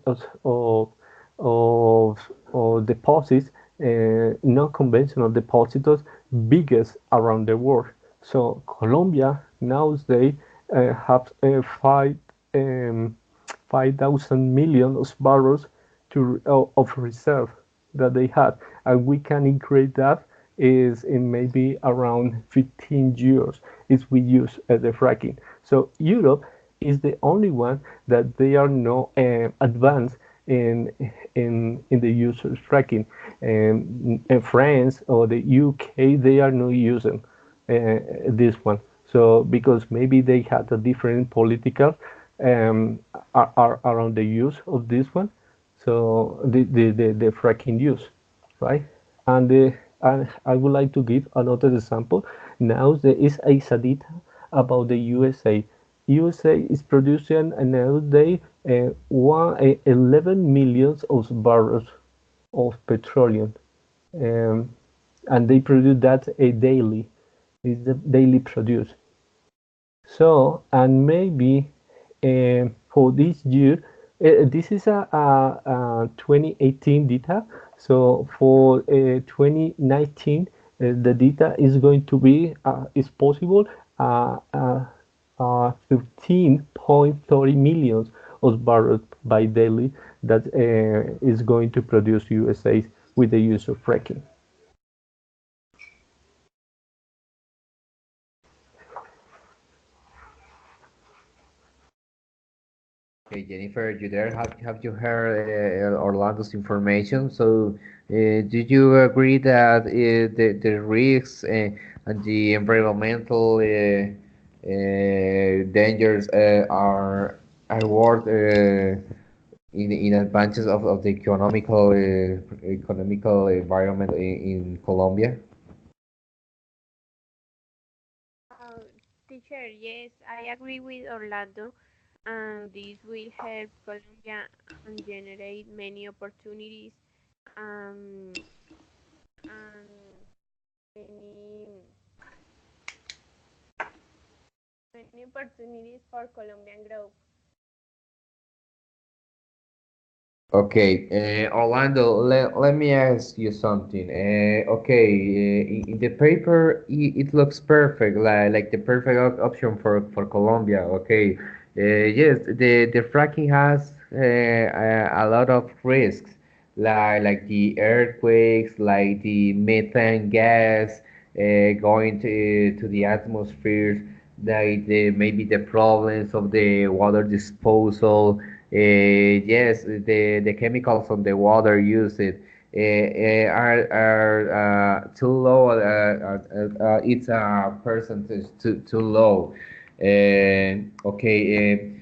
deposits, non conventional depositors, biggest around the world. So Colombia nowadays have 5,000 million of barrels of reserve that they had, and we can increase that is in maybe around 15 years if we use the fracking. So Europe is the only one that they are not advanced in the use of fracking. In France or the UK, they are not using this one. So because maybe they had a different political um, around the use of this one, so the fracking use, right? And I would like to give another example. Now there is a data about the USA. USA is producing nowadays 11 millions of barrels of petroleum, um, and they produce that a daily. Is the daily produce. So, and maybe for this year, this is a 2018 data. So for 2019, the data is going to be, is possible, 15.30 millions of barrels by daily that is going to produce USA with the use of fracking. Okay, Jennifer, you there? Have you heard Orlando's information? So, did you agree that the risks and the environmental dangers are worth in advances of the economical environment in Colombia? Uh, Teacher, yes, I agree with Orlando, and this will help Colombia and generate many opportunities um, and many, many opportunities for Colombian growth. Okay, Orlando, let me ask you something. Okay, in the paper, it looks perfect, like the perfect option for Colombia. Okay, yes, the fracking has a lot of risks, like the earthquakes, like the methane gas going to the atmosphere. like maybe the problems of the water disposal. Yes, the chemicals on the water used are too low. It's a percentage too low. Okay.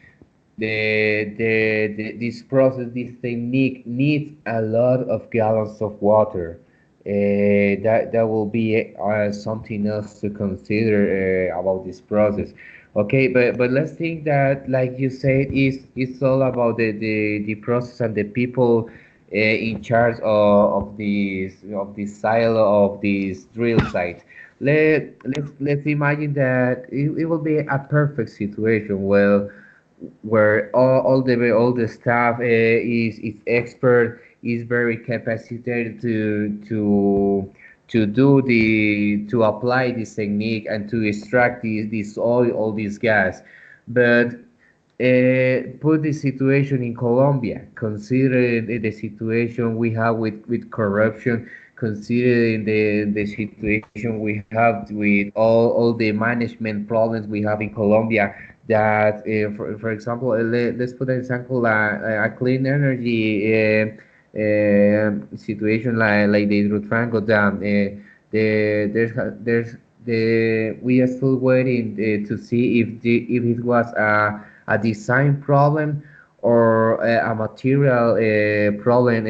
This process, this technique needs a lot of gallons of water. That will be something else to consider about this process. Okay, but let's think that, like you said, is it's all about the process and the people in charge of this silo of this drill site. Let's imagine that it will be a perfect situation. Well, where all the staff is expert, is very capacitated to apply this technique and to extract this oil, all this gas. But put the situation in Colombia, considering the situation we have with corruption, considering the situation we have with all the management problems we have in Colombia, that for example, let's put an example, a clean energy situation like the Hidroituango Dam. We are still waiting to see if it was a design problem or a material problem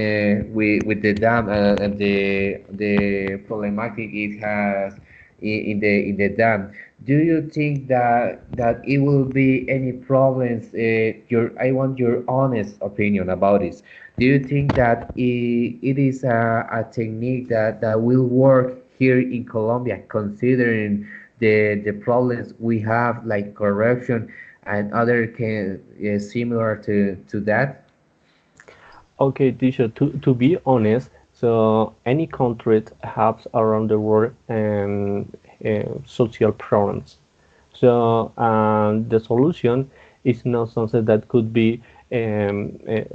with the dam and the problematic it has in the dam. Do you think that it will be any problems? I want your honest opinion about this. Do you think that it is a technique that will work here in Colombia, considering the problems we have, like corruption and other similar to that? Okay, teacher, to be honest, so any country has around the world social problems. So the solution is not something that could be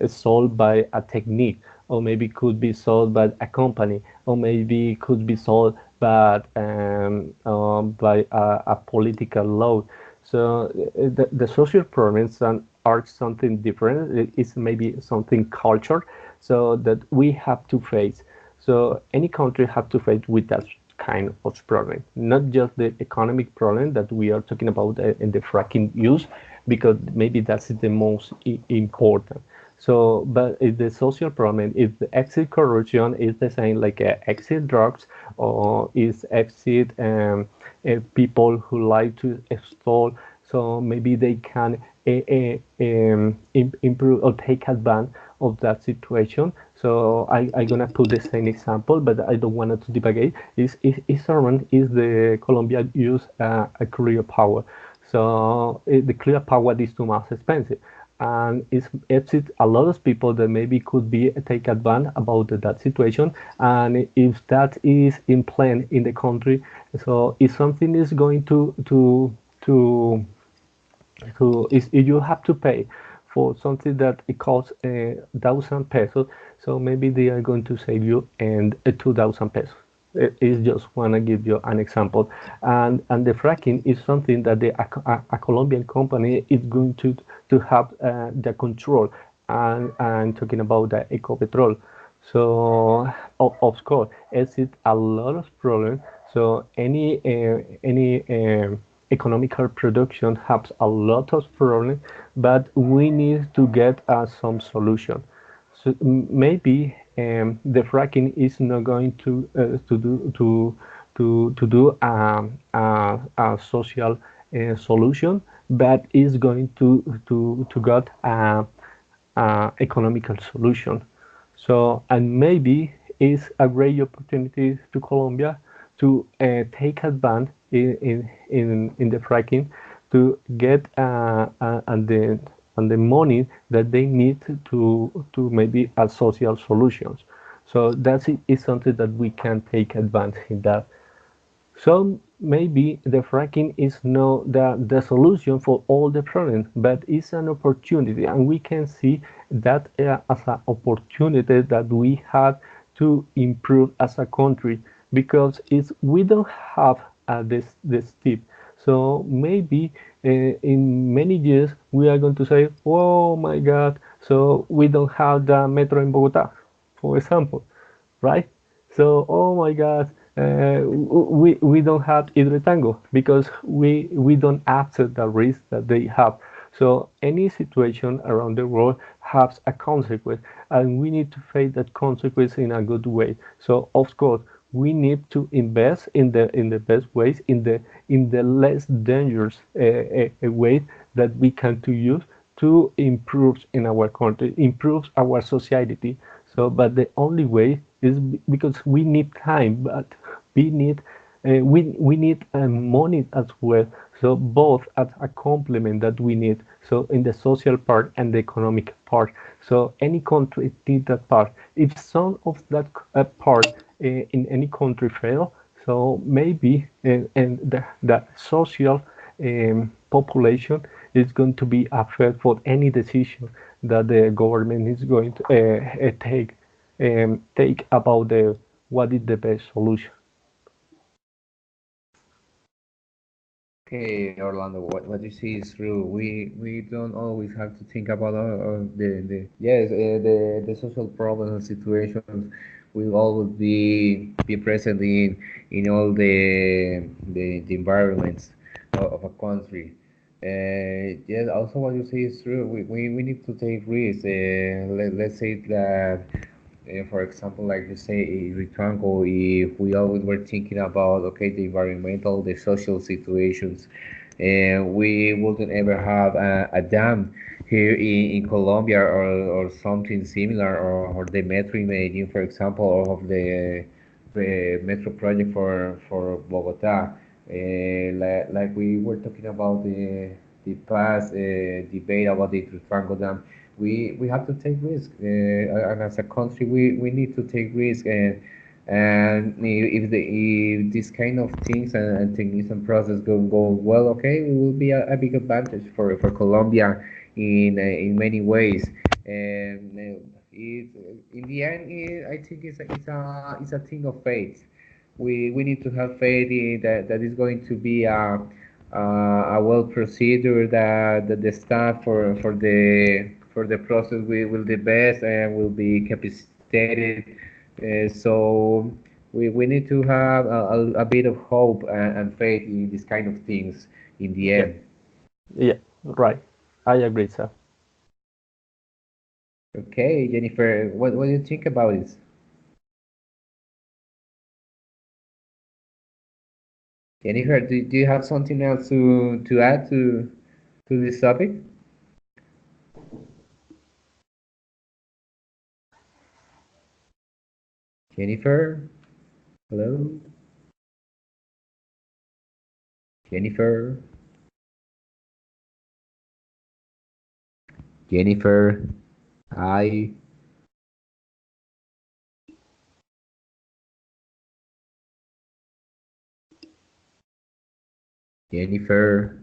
solved by a technique, or maybe could be solved by a company, or maybe could be solved by a political law. So the social problems are something different. It's maybe something culture, so that we have to face. So any country have to face with that kind of problem, not just the economic problem that we are talking about in the fracking use, because maybe that's the most important. So, but if the social problem, if the exit corruption is the same like exit drugs, or is exit people who like to extol, so maybe they can improve or take advantage of that situation. So I gonna put the same example, but I don't want to divagate. Is around is the Colombia use a clear power. So the clear power is too much expensive, and it's a lot of people that maybe could be take advantage about that situation. And if that is in plan in the country, so if something is going to is if you have to pay for something that it costs 1,000 pesos, so maybe they are going to save you and 2,000 pesos. It's just want to give you an example, and the fracking is something that a Colombian company is going to have the control, and talking about the Ecopetrol. So of course, it's a lot of problems. So any economical production has a lot of problems, but we need to get some solution. So maybe the fracking is not going to do a social solution, but is going to get a economical solution. So, and maybe it's a great opportunity to Colombia to take advantage in the fracking, to get and the money that they need to maybe a social solutions. So that is something that we can take advantage in that. So maybe the fracking is not the solution for all the problems, but it's an opportunity, and we can see that as an opportunity that we have to improve as a country, because it's we don't have this tip. So maybe in many years we are going to say, "Oh my God!" So we don't have the metro in Bogota, for example, right? So, oh my God, we don't have Hidrotango because we don't accept the risk that they have. So any situation around the world has a consequence, and we need to face that consequence in a good way. So of course, we need to invest in the best ways, in the less dangerous way that we can to use to improve in our country, improves our society. So, but the only way is because we need time, but we need we need money as well. So both as a complement that we need. So in the social part and the economic part. So any country need that part. If some of that part in any country fail, so maybe and the social population is going to be affected for any decision that the government is going to take about the what is the best solution. Okay, Orlando, what you see is true. We don't always have to think about the yes the social problems and situations will always be present in all the environments of a country. Yes, also what you say is true. We need to take risks. Let's say that for example, like you say, in Retrango, if we always were thinking about, okay, the environmental, the social situations, and we wouldn't ever have a dam here in Colombia or something similar, or the metro in Medellin, for example, or of the metro project for Bogota. Like we were talking about the past debate about the Retrango Dam, we have to take risk, and as a country, we need to take risk, and if this kind of things and techniques and process go well, okay, it will be a big advantage for Colombia in many ways, and in the end, I think it's a thing of faith. We need to have faith in that is going to be a well procedure that the staff for the process will the best and will be capacitated. So we need to have a bit of hope and faith in this kind of things in the Yeah, end. yeah, right. I agree, sir. Okay, Jennifer, what do you think about this? Jennifer, do you have something else to add to this topic? Jennifer, hello, Jennifer, Jennifer, hi, Jennifer.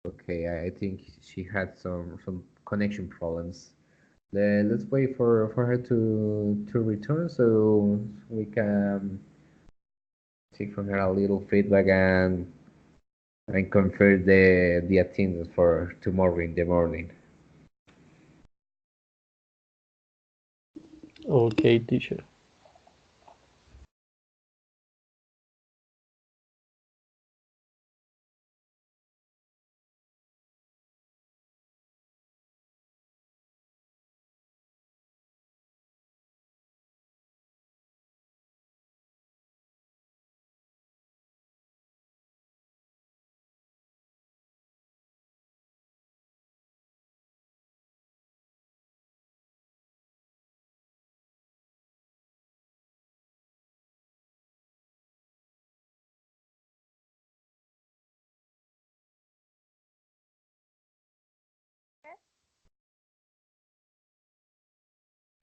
Okay, I think she had some connection problems. Let's wait for her to return so we can take from her a little feedback and confirm the attendance for tomorrow in the morning. Okay, teacher.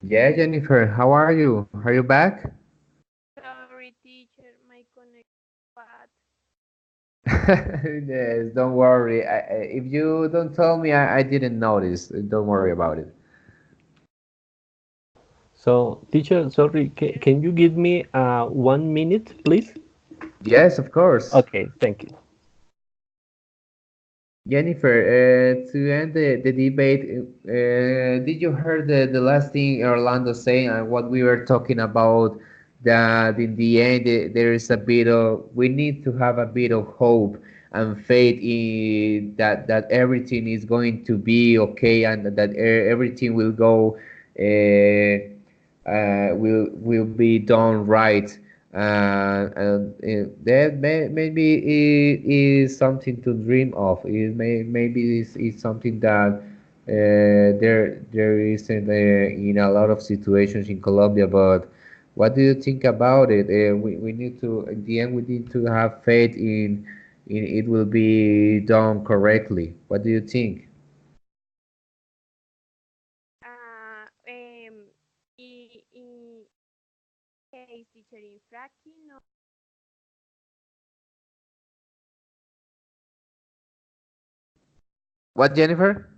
Yeah, Jennifer, how are you? Are you back? Sorry, teacher, my connection bad. Yes, don't worry. If you don't tell me, I didn't notice. Don't worry about it. So, teacher, sorry, can you give me 1 minute, please? Yes, of course. Okay, thank you. Jennifer, to end the debate, did you hear the last thing Orlando saying and what we were talking about? That in the end there is a bit of we need to have a bit of hope and faith in that everything is going to be okay and that everything will go will be done right. And that maybe it is something to dream of. Maybe it's something that there isn't in a lot of situations in Colombia. But what do you think about it? We need to, in the end, we need to have faith in it will be done correctly. What do you think? In case teacher in fracking, no, What, Jennifer?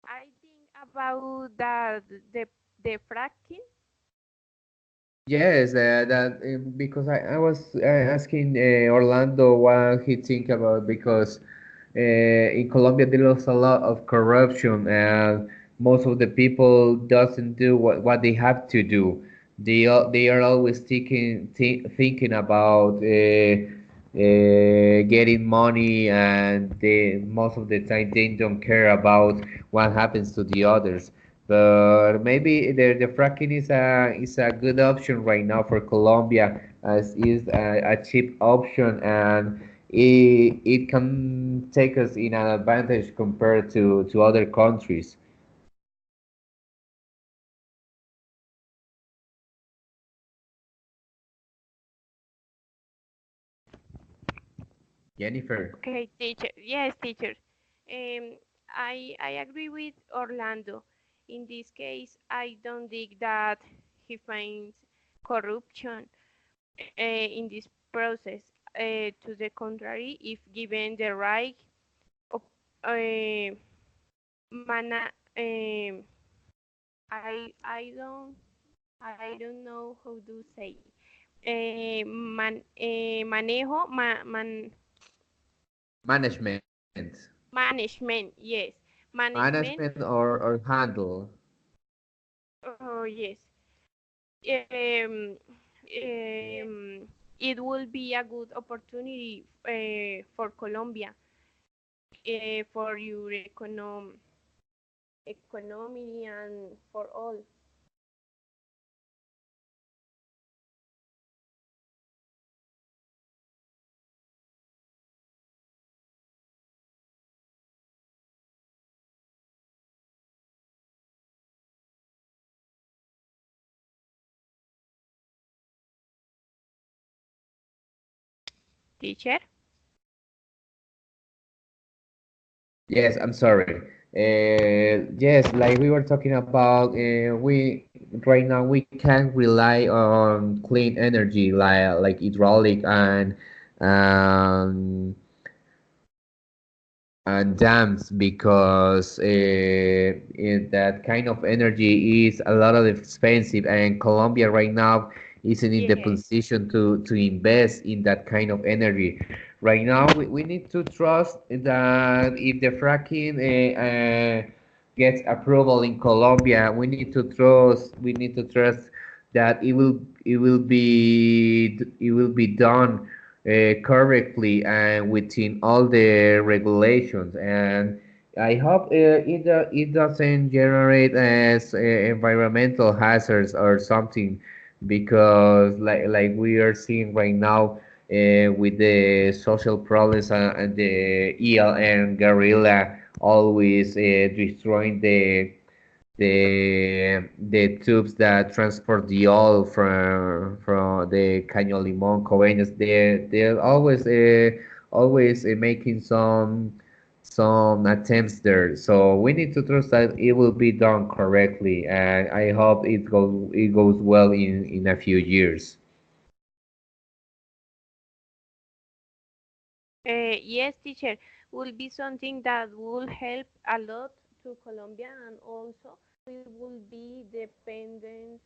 I think about that the fracking. Yes, that because I was asking Orlando what he think about because in Colombia there is a lot of corruption and most of the people doesn't do what they have to do. They are always thinking about getting money and they most of the time they don't care about what happens to the others. But maybe the fracking is a good option right now for Colombia as is a cheap option and it can take us in an advantage compared to other countries. Jennifer. Okay, teacher. Yes, teacher. Um, I agree with Orlando. In this case, I don't think that he finds corruption in this process. To the contrary, if given the right op- uh, mana, I don't know how to say manejo Management. management. Yes, management. Management or handle. Oh yes. Um, it will be a good opportunity for Colombia for your economy and for all. Teacher. Yes, I'm sorry. Yes, like we were talking about, we right now we can't rely on clean energy like hydraulic um, and dams because that kind of energy is a lot of expensive and Colombia right now isn't in the Yes. position to invest in that kind of energy. Right now we need to trust that if the fracking gets approval in Colombia, we need to trust that it will be done correctly and within all the regulations. And I hope it doesn't generate as environmental hazards or something, because like we are seeing right now with the social problems and the ELN guerrilla always destroying the tubes that transport the oil from the Caño Limón, Coveñas. They're always making some attempts there. So we need to trust that it will be done correctly, and I hope it goes well in a few years. Yes, teacher, will be something that will help a lot to Colombia and also we will be dependent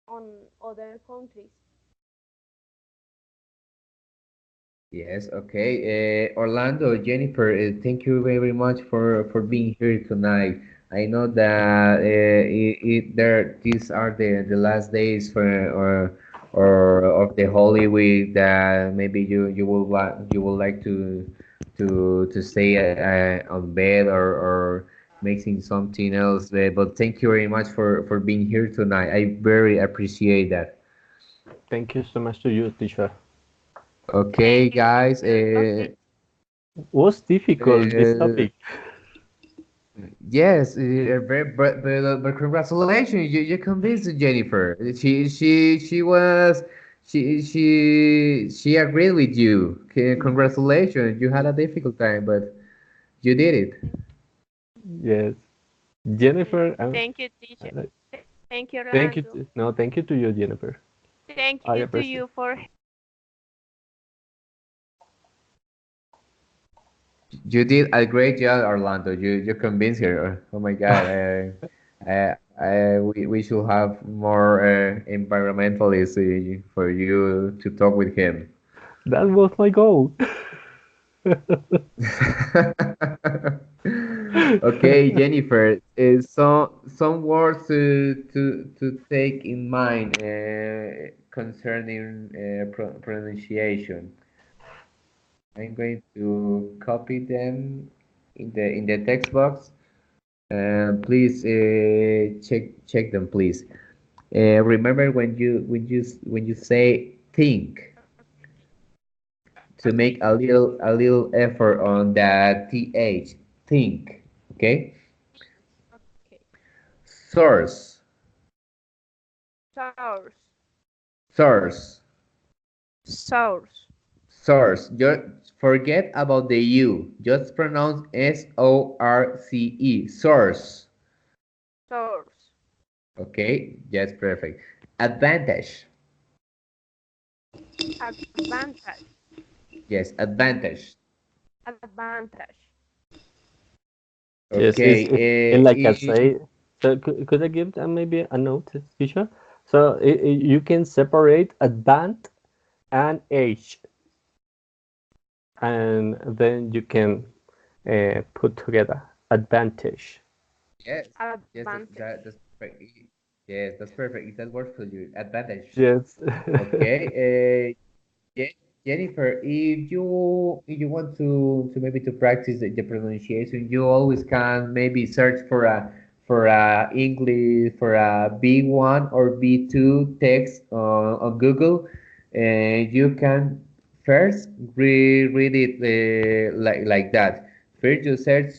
on other countries. Yes, okay. Orlando, Jennifer, thank you very much for being here tonight. I know that these are the last days for or of the Holy Week that maybe you would like to stay on bed or making something else. But thank you very much for being here tonight. I very appreciate that. Thank you so much to you, teacher. Okay, Thank you, guys. teacher. Okay. Was difficult this Uh, topic. Yes, but congratulations, you convinced Jennifer. She agreed with you. Okay, congratulations, you had a difficult time, but you did it. Yes, Jennifer. Thank you, teacher. Uh, Thank you, thank you. Orlando. No, thank you to you, Jennifer. Thank I you to appreciate. you for. You did a great job, Orlando. You convinced her. Oh my God, we should have more environmentalists for you to talk with him. That was my goal. Okay, Jennifer, some words to take in mind concerning pronunciation. I'm going to copy them in the text box. Please check them, please. Remember when you say think to make a little effort on that th think. Okay. Okay. Source, Source. source, Source. source. Just forget about the U. Just pronounce source. Source. Source. Okay, that's perfect. Advantage. Advantage. Yes, advantage. Advantage. Yes, Okay. it's like I say. So could I give maybe a note, teacher? So you can separate advanced and age, and then you can put together advantage. Yes, yes, Advantage. that's perfect. Yes, that's perfect. That works for you. Advantage. Yes. Okay. Jennifer, if you want to maybe to practice the pronunciation, you always can maybe search for a English for a B1 or B2 text on Google, and you can first read it like that. First you search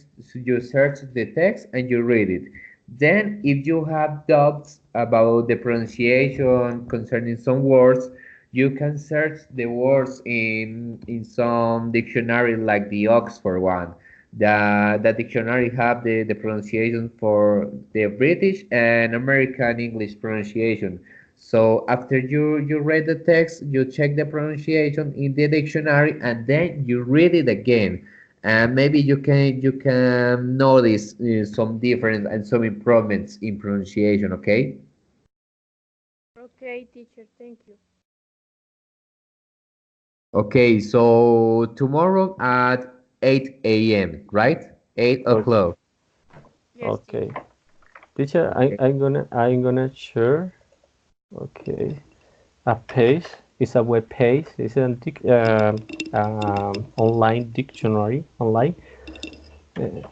the text and you read it. Then, if you have doubts about the pronunciation concerning some words, you can search the words in some dictionary like the Oxford one. The dictionary have the pronunciation for the British and American English pronunciation. So after you read the text, you check the pronunciation in the dictionary and then you read it again. And maybe you can notice some difference and some improvements in pronunciation, okay? Okay, teacher. Thank you. Okay, so tomorrow at 8 a.m., right? 8 Okay. o'clock. Yes, Okay. teacher. Teacher, Okay. I'm gonna share. Okay. A page is a web page. It's a online dictionary online. Uh,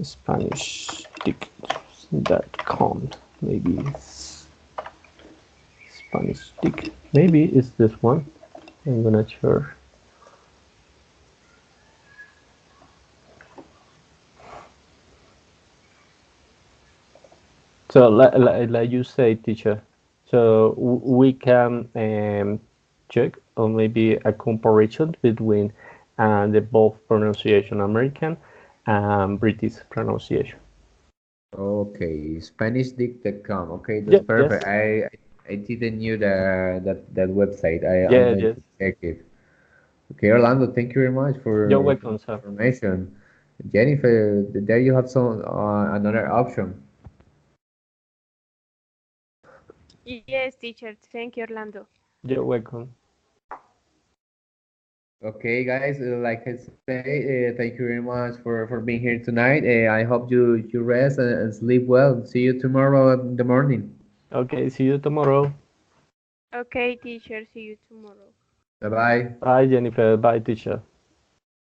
SpanishDict.com. Maybe it's Spanish Dict. Maybe it's this one. I'm gonna share. So like you say, teacher. So we can check or maybe a comparison between the both pronunciation American and British pronunciation. Okay, SpanishDict.com. Okay, that's Yeah, yes, perfect. I didn't knew that website. I'm yes. going to check it. Okay, Orlando, thank you very much You're for welcome, the sir. information. Jennifer, there you have some another option. Yes, teacher. Thank you, Orlando. You're welcome. Okay, guys, like I say, thank you very much for being here tonight. I hope you rest and sleep well. See you tomorrow in the morning. Okay, see you tomorrow. Okay, teacher. See you tomorrow. Bye bye. Bye, Jennifer. Bye, teacher.